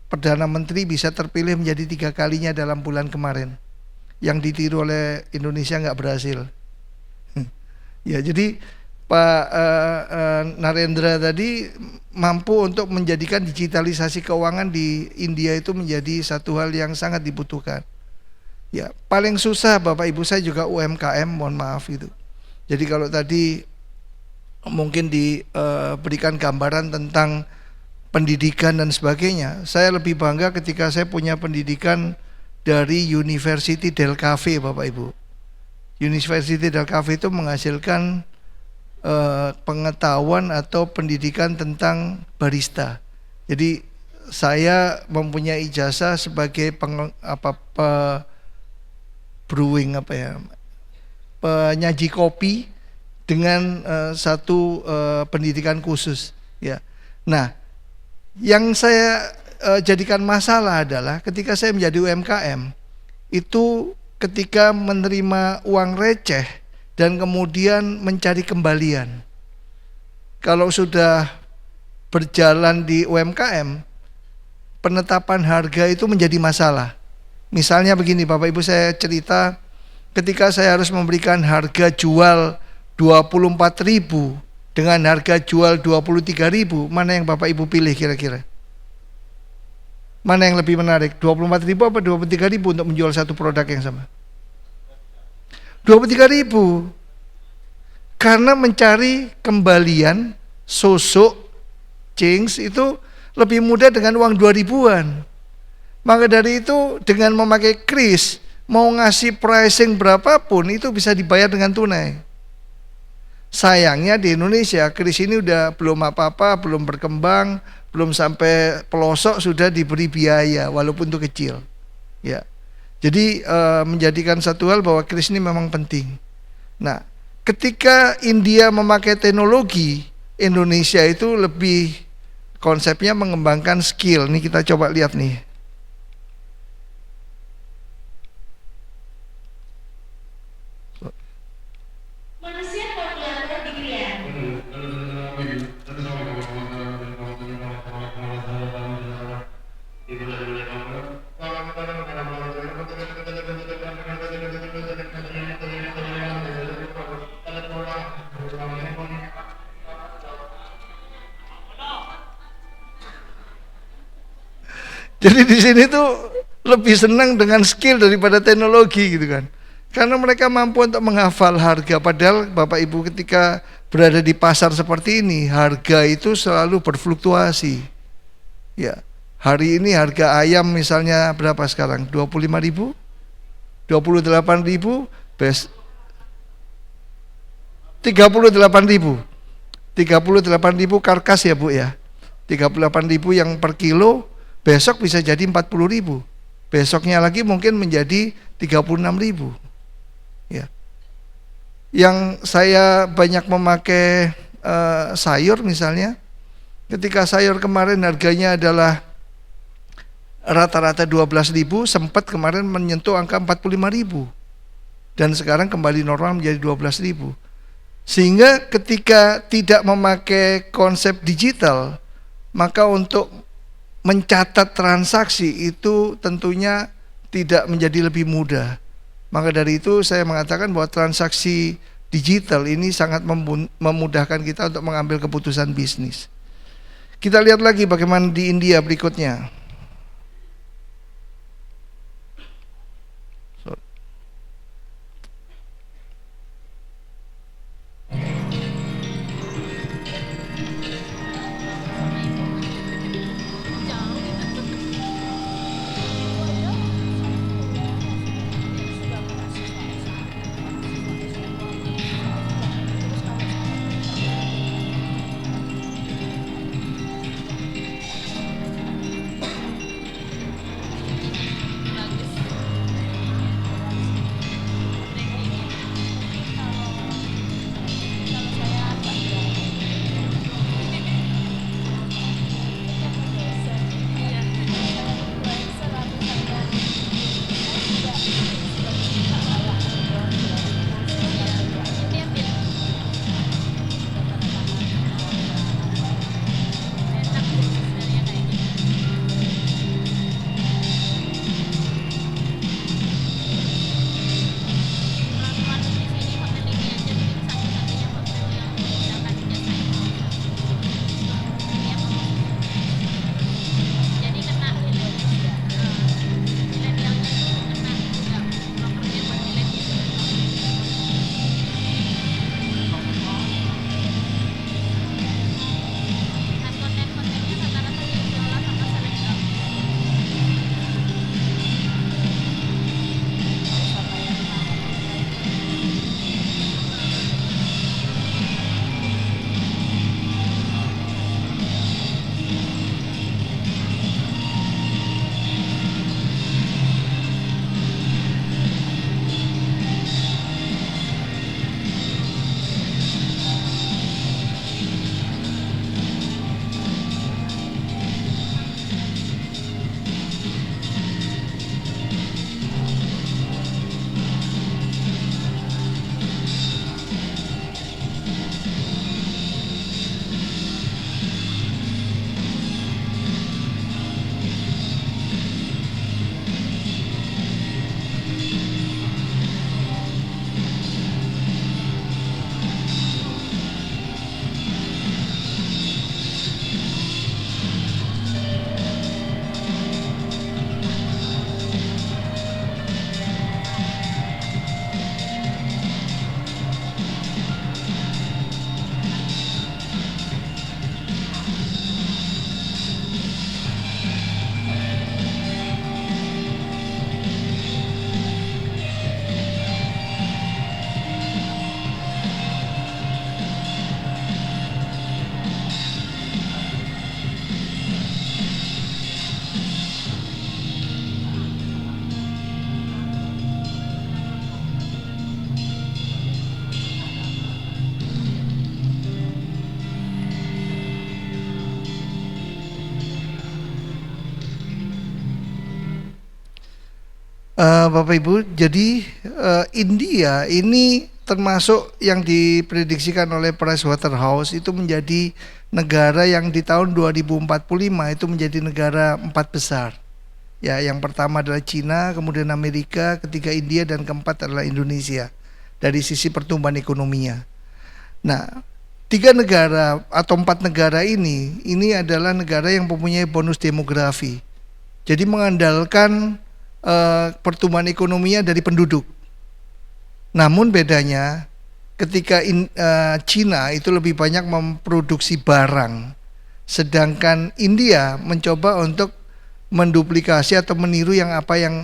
Perdana Menteri bisa terpilih menjadi 3 kalinya dalam bulan kemarin. Yang ditiru oleh Indonesia nggak berhasil. Ya, jadi Pak Narendra tadi mampu untuk menjadikan digitalisasi keuangan di India itu menjadi satu hal yang sangat dibutuhkan. Ya, paling susah Bapak Ibu, saya juga UMKM, mohon maaf itu. Jadi kalau tadi mungkin diberikan gambaran tentang pendidikan dan sebagainya, saya lebih bangga ketika saya punya pendidikan dari University del Cafe, Bapak Ibu. University del Cafe itu menghasilkan pengetahuan atau pendidikan tentang barista. Jadi saya mempunyai ijazah sebagai penyaji kopi dengan satu pendidikan khusus ya. Nah, yang saya jadikan masalah adalah ketika saya menjadi UMKM itu ketika menerima uang receh dan kemudian mencari kembalian. Kalau sudah berjalan di UMKM, penetapan harga itu menjadi masalah. Misalnya begini Bapak Ibu, saya cerita ketika saya harus memberikan harga jual 24.000 dengan harga jual 23.000, mana yang Bapak Ibu pilih kira-kira? Mana yang lebih menarik? 24.000 apa 23.000 untuk menjual satu produk yang sama? 23.000. Karena mencari kembalian sosok change itu lebih mudah dengan uang 2.000-an. Maka dari itu dengan memakai kris, mau ngasih pricing berapapun itu bisa dibayar dengan tunai. Sayangnya di Indonesia kris ini udah belum apa-apa, belum berkembang, belum sampai pelosok sudah diberi biaya walaupun itu kecil. Ya. Jadi menjadikan satu hal bahwa kris ini memang penting. Nah, ketika India memakai teknologi, Indonesia itu lebih konsepnya mengembangkan skill. Ini kita coba lihat nih. Manusia kalkulator dikrian. Jadi di sini tuh lebih senang dengan skill daripada teknologi gitu kan. Karena mereka mampu untuk menghafal harga, padahal Bapak Ibu ketika berada di pasar seperti ini, harga itu selalu berfluktuasi. Ya, hari ini harga ayam misalnya berapa sekarang? 25.000? 28.000? 38.000. 38.000 karkas ya Bu ya. 38.000 yang per kilo, besok bisa jadi 40.000. Besoknya lagi mungkin menjadi 36.000. Ya. Yang saya banyak memakai sayur misalnya, ketika sayur kemarin harganya adalah rata-rata 12.000, sempat kemarin menyentuh angka 45.000 dan sekarang kembali normal menjadi 12.000. Sehingga ketika tidak memakai konsep digital, maka untuk mencatat transaksi itu tentunya tidak menjadi lebih mudah. Maka dari itu saya mengatakan bahwa transaksi digital ini sangat memudahkan kita untuk mengambil keputusan bisnis. Kita lihat lagi bagaimana di India berikutnya. Bapak Ibu, jadi India ini termasuk yang diprediksikan oleh Pricewaterhouse itu menjadi negara yang di tahun 2045 itu menjadi negara 4 besar. Ya, yang pertama adalah Cina, kemudian Amerika, ketiga India, dan keempat adalah Indonesia dari sisi pertumbuhan ekonominya. Nah, 3 negara atau 4 negara ini adalah negara yang mempunyai bonus demografi. Jadi mengandalkan pertumbuhan ekonominya dari penduduk. Namun bedanya ketika Cina itu lebih banyak memproduksi barang, sedangkan India mencoba untuk menduplikasi atau meniru yang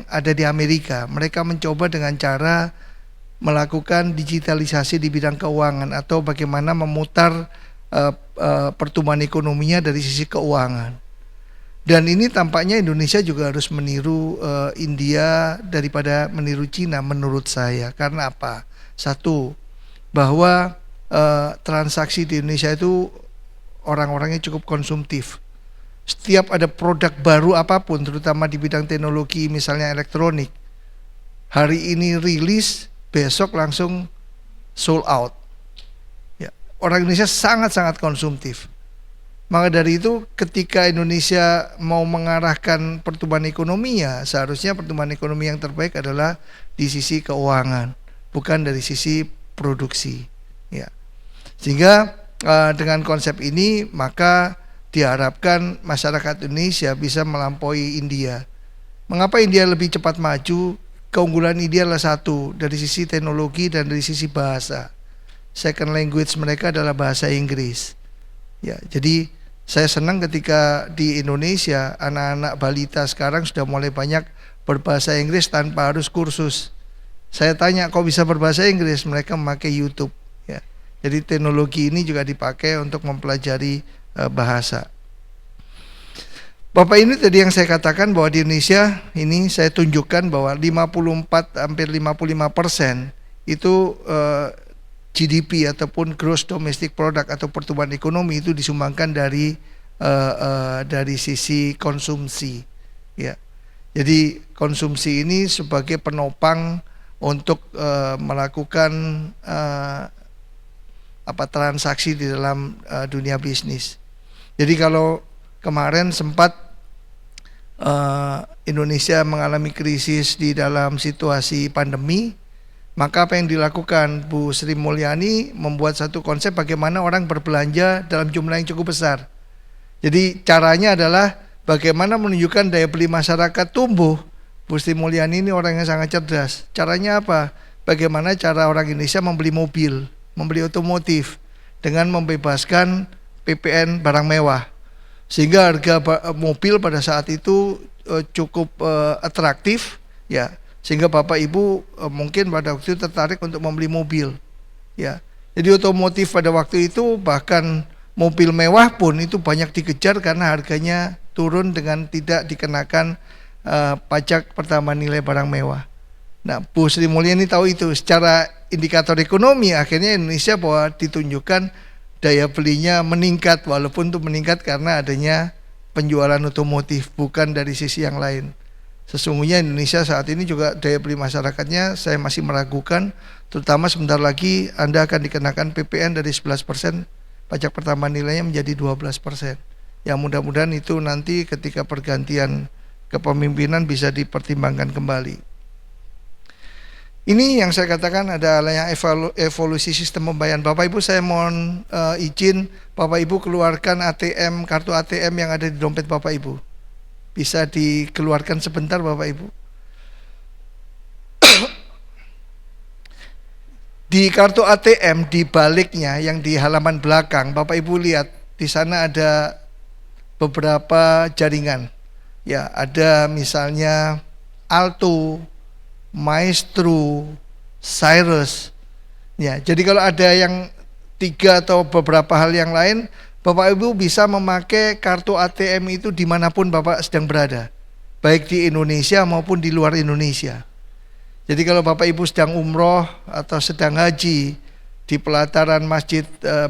ada di Amerika. Mereka mencoba dengan cara melakukan digitalisasi di bidang keuangan atau bagaimana memutar pertumbuhan ekonominya dari sisi keuangan. Dan ini tampaknya Indonesia juga harus meniru India daripada meniru Cina menurut saya. Karena apa? Satu, bahwa transaksi di Indonesia itu orang-orangnya cukup konsumtif. Setiap ada produk baru apapun, terutama di bidang teknologi misalnya elektronik, hari ini rilis, besok langsung sold out. Ya, orang Indonesia sangat-sangat konsumtif. Maka dari itu ketika Indonesia mau mengarahkan pertumbuhan ekonominya, seharusnya pertumbuhan ekonomi yang terbaik adalah di sisi keuangan, bukan dari sisi produksi. Ya. Sehingga dengan konsep ini maka diharapkan masyarakat Indonesia bisa melampaui India. Mengapa India lebih cepat maju? Keunggulan India adalah satu, dari sisi teknologi dan dari sisi bahasa. Second language mereka adalah bahasa Inggris. Ya, jadi saya senang ketika di Indonesia anak-anak balita sekarang sudah mulai banyak berbahasa Inggris tanpa harus kursus. Saya tanya kok bisa berbahasa Inggris, mereka memakai YouTube. Ya, jadi teknologi ini juga dipakai untuk mempelajari bahasa. Bapak, ini tadi yang saya katakan bahwa di Indonesia ini saya tunjukkan bahwa 54 hampir 55% itu GDP ataupun gross domestic product atau pertumbuhan ekonomi itu disumbangkan dari sisi konsumsi. Ya, jadi konsumsi ini sebagai penopang untuk melakukan transaksi di dalam dunia bisnis. Jadi kalau kemarin sempat Indonesia mengalami krisis di dalam situasi pandemi, maka apa yang dilakukan Bu Sri Mulyani membuat satu konsep bagaimana orang berbelanja dalam jumlah yang cukup besar. Jadi caranya adalah bagaimana menunjukkan daya beli masyarakat tumbuh. Bu Sri Mulyani ini orang yang sangat cerdas. Caranya apa? Bagaimana cara orang Indonesia membeli mobil, membeli otomotif dengan membebaskan PPN barang mewah. Sehingga harga mobil pada saat itu cukup atraktif, ya. Sehingga Bapak Ibu mungkin pada waktu itu tertarik untuk membeli mobil, ya. Jadi otomotif pada waktu itu bahkan mobil mewah pun itu banyak dikejar karena harganya turun dengan tidak dikenakan pajak pertambahan nilai barang mewah. Nah, Bu Sri Mulyani tahu itu secara indikator ekonomi, akhirnya Indonesia bahwa ditunjukkan daya belinya meningkat, walaupun itu meningkat karena adanya penjualan otomotif, bukan dari sisi yang lain. Sesungguhnya Indonesia saat ini juga daya beli masyarakatnya saya masih meragukan, terutama sebentar lagi Anda akan dikenakan PPN dari 11%, pajak pertambahan nilainya menjadi 12%. Ya, mudah-mudahan itu nanti ketika pergantian kepemimpinan bisa dipertimbangkan kembali. Ini yang saya katakan adalah evolusi sistem pembayaran. Bapak Ibu, saya mohon izin Bapak Ibu keluarkan ATM, kartu ATM yang ada di dompet Bapak Ibu. Bisa dikeluarkan sebentar Bapak Ibu. Di kartu ATM di baliknya yang di halaman belakang, Bapak Ibu lihat di sana ada beberapa jaringan. Ya, ada misalnya Alto, Maestro, Cyrus. Ya, jadi kalau ada yang 3 atau beberapa hal yang lain, Bapak Ibu bisa memakai kartu ATM itu dimanapun Bapak sedang berada, baik di Indonesia maupun di luar Indonesia. Jadi kalau Bapak Ibu sedang umroh atau sedang haji, di pelataran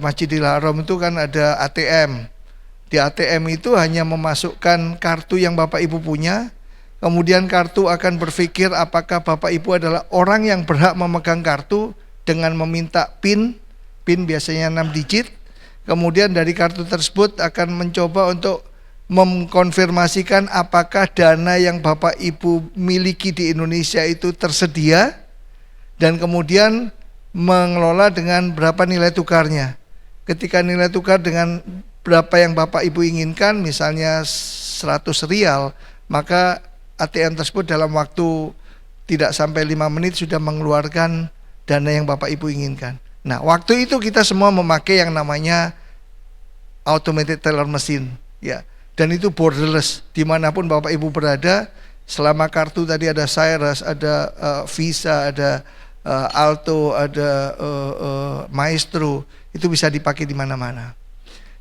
Masjidil Haram itu kan ada ATM. Di ATM itu hanya memasukkan kartu yang Bapak Ibu punya, Kemudian kartu akan berpikir apakah Bapak Ibu adalah orang yang berhak memegang kartu dengan meminta PIN. PIN biasanya 6 digit. Kemudian dari kartu tersebut akan mencoba untuk mengkonfirmasikan apakah dana yang Bapak Ibu miliki di Indonesia itu tersedia, dan kemudian mengelola dengan berapa nilai tukarnya. Ketika nilai tukar dengan berapa yang Bapak Ibu inginkan, misalnya 100 rial, maka ATM tersebut dalam waktu tidak sampai 5 menit sudah mengeluarkan dana yang Bapak Ibu inginkan. Nah, waktu itu kita semua memakai yang namanya automated teller machine, ya. Dan itu borderless, dimanapun Bapak Ibu berada, selama kartu tadi ada Cyrus, ada Visa, ada Alto, ada Maestro, itu bisa dipakai di mana-mana.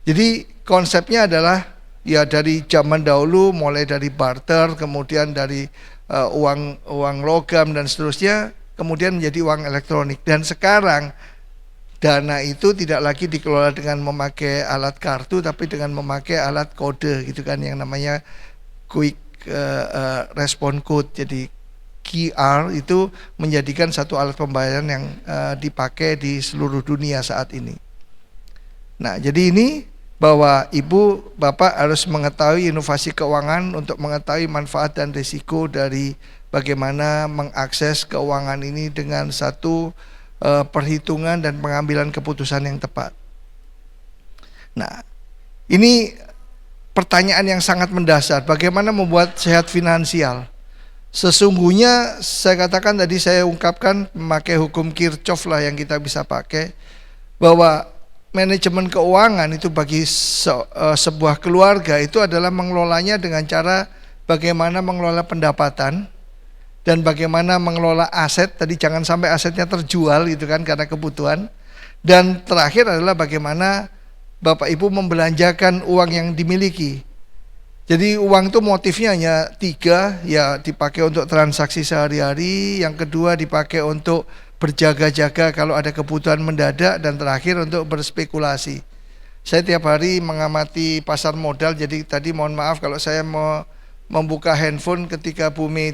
Jadi konsepnya adalah ya dari zaman dahulu, mulai dari barter, kemudian dari uang logam dan seterusnya, kemudian menjadi uang elektronik. Dan sekarang dana itu tidak lagi dikelola dengan memakai alat kartu, tapi dengan memakai alat kode gitu kan, yang namanya quick response code. Jadi QR itu menjadikan satu alat pembayaran yang dipakai di seluruh dunia saat ini. Nah, jadi ini bahwa Ibu Bapak harus mengetahui inovasi keuangan untuk mengetahui manfaat dan risiko dari bagaimana mengakses keuangan ini dengan satu perhitungan dan pengambilan keputusan yang tepat. Nah, ini pertanyaan yang sangat mendasar, bagaimana membuat sehat finansial. Sesungguhnya saya katakan tadi, saya ungkapkan memakai hukum Kirchhoff lah yang kita bisa pakai, bahwa manajemen keuangan itu bagi sebuah keluarga itu adalah mengelolanya dengan cara bagaimana mengelola pendapatan dan bagaimana mengelola aset. Tadi jangan sampai asetnya terjual gitu kan karena kebutuhan. Dan terakhir adalah bagaimana Bapak Ibu membelanjakan uang yang dimiliki. Jadi uang itu motifnya hanya 3, ya dipakai untuk transaksi sehari-hari, yang kedua dipakai untuk berjaga-jaga kalau ada kebutuhan mendadak, dan terakhir untuk berspekulasi. Saya tiap hari mengamati pasar modal, jadi tadi mohon maaf kalau saya mau membuka handphone ketika Bu Mei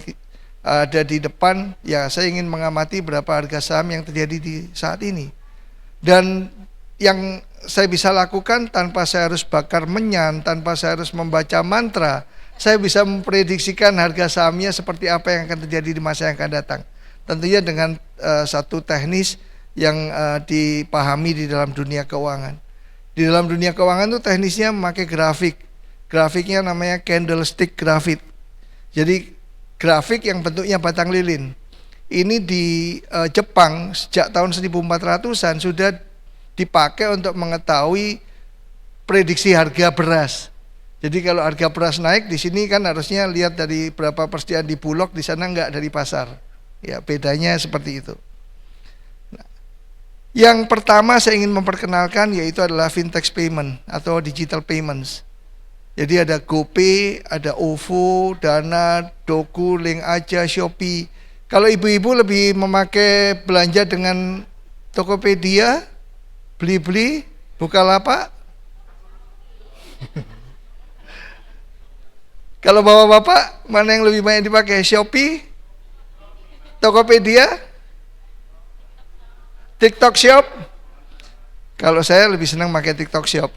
ada di depan, ya saya ingin mengamati berapa harga saham yang terjadi di saat ini. Dan yang saya bisa lakukan tanpa saya harus bakar menyan, tanpa saya harus membaca mantra, saya bisa memprediksikan harga sahamnya seperti apa yang akan terjadi di masa yang akan datang. Tentunya dengan satu teknis yang dipahami di dalam dunia keuangan. Di dalam dunia keuangan itu teknisnya memakai grafik. Grafiknya namanya candlestick graphic. Jadi grafik yang bentuknya batang lilin. Ini di Jepang sejak tahun 1400-an sudah dipakai untuk mengetahui prediksi harga beras. Jadi kalau harga beras naik di sini kan harusnya lihat dari berapa persediaan di Bulog, di sana enggak dari pasar. Ya, bedanya seperti itu. Nah, yang pertama saya ingin memperkenalkan yaitu adalah fintech payment atau digital payments. Jadi ada GoPay, ada OVO, Dana, Doku, Link Aja, Shopee. Kalau ibu-ibu lebih memakai belanja dengan Tokopedia, Blibli, Bukalapak. Kalau bapak-bapak, mana yang lebih banyak dipakai? Shopee, Tokopedia, TikTok Shop. Kalau saya lebih senang pakai TikTok Shop.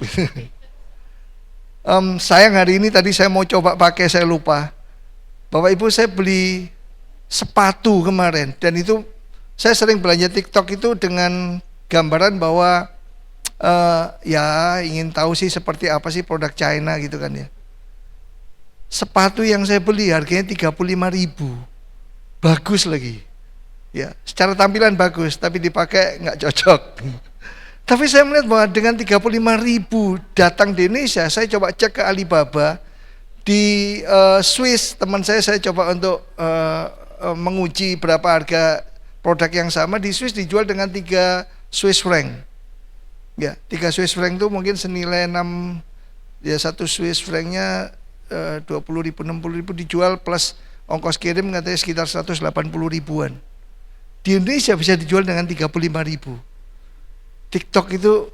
Sayang hari ini tadi saya mau coba pakai, saya lupa. Bapak Ibu, saya beli sepatu kemarin, dan itu saya sering belanja TikTok itu dengan gambaran bahwa ya ingin tahu sih seperti apa sih produk China gitu kan ya. Sepatu yang saya beli harganya 35.000, bagus lagi. Ya, secara tampilan bagus, tapi dipakai nggak cocok. Tapi saya melihat bahwa dengan 35.000 datang di Indonesia, saya coba cek ke Alibaba di Swiss, teman saya coba untuk menguji berapa harga produk yang sama di Swiss, dijual dengan 3 Swiss franc. Ya, 3 Swiss franc itu mungkin senilai 6, ya 1 Swiss francnya 20.000, 60.000, dijual plus ongkos kirim katanya sekitar 180 ribuan. Di Indonesia bisa dijual dengan 35.000. TikTok itu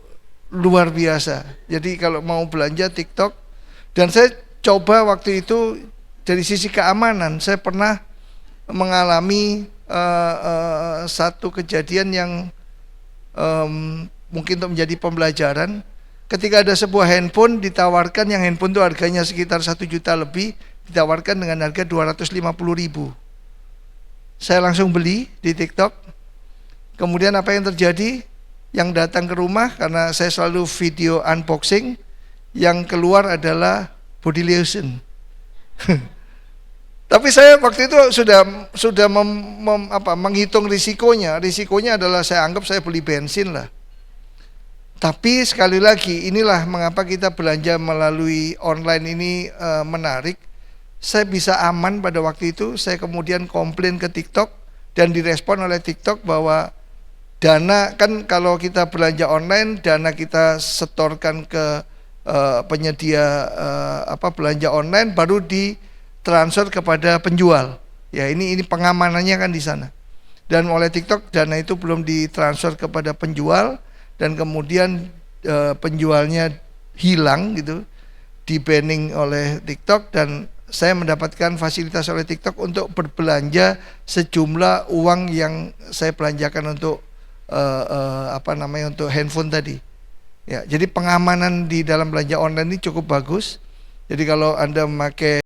luar biasa. Jadi kalau mau belanja TikTok, dan saya coba waktu itu dari sisi keamanan saya pernah mengalami satu kejadian yang mungkin untuk menjadi pembelajaran. Ketika ada sebuah handphone ditawarkan, yang handphone itu harganya sekitar 1 juta lebih, ditawarkan dengan harga 250.000. Saya langsung beli di TikTok. Kemudian apa yang terjadi? Yang datang ke rumah, karena saya selalu video unboxing, yang keluar adalah body lotion. Tapi saya waktu itu sudah menghitung risikonya. Risikonya adalah saya anggap saya beli bensin lah. Tapi sekali lagi, inilah mengapa kita belanja melalui online ini menarik. Saya bisa aman pada waktu itu. Saya kemudian komplain ke TikTok dan direspon oleh TikTok bahwa dana, kan kalau kita belanja online, dana kita setorkan ke penyedia belanja online, baru ditransfer kepada penjual. Ya, ini pengamanannya kan di sana. Dan oleh TikTok dana itu belum ditransfer kepada penjual, dan kemudian penjualnya hilang gitu, di-banning oleh TikTok, dan saya mendapatkan fasilitas oleh TikTok untuk berbelanja sejumlah uang yang saya belanjakan untuk untuk handphone tadi. Ya, jadi pengamanan di dalam belanja online ini cukup bagus. Jadi kalau Anda memakai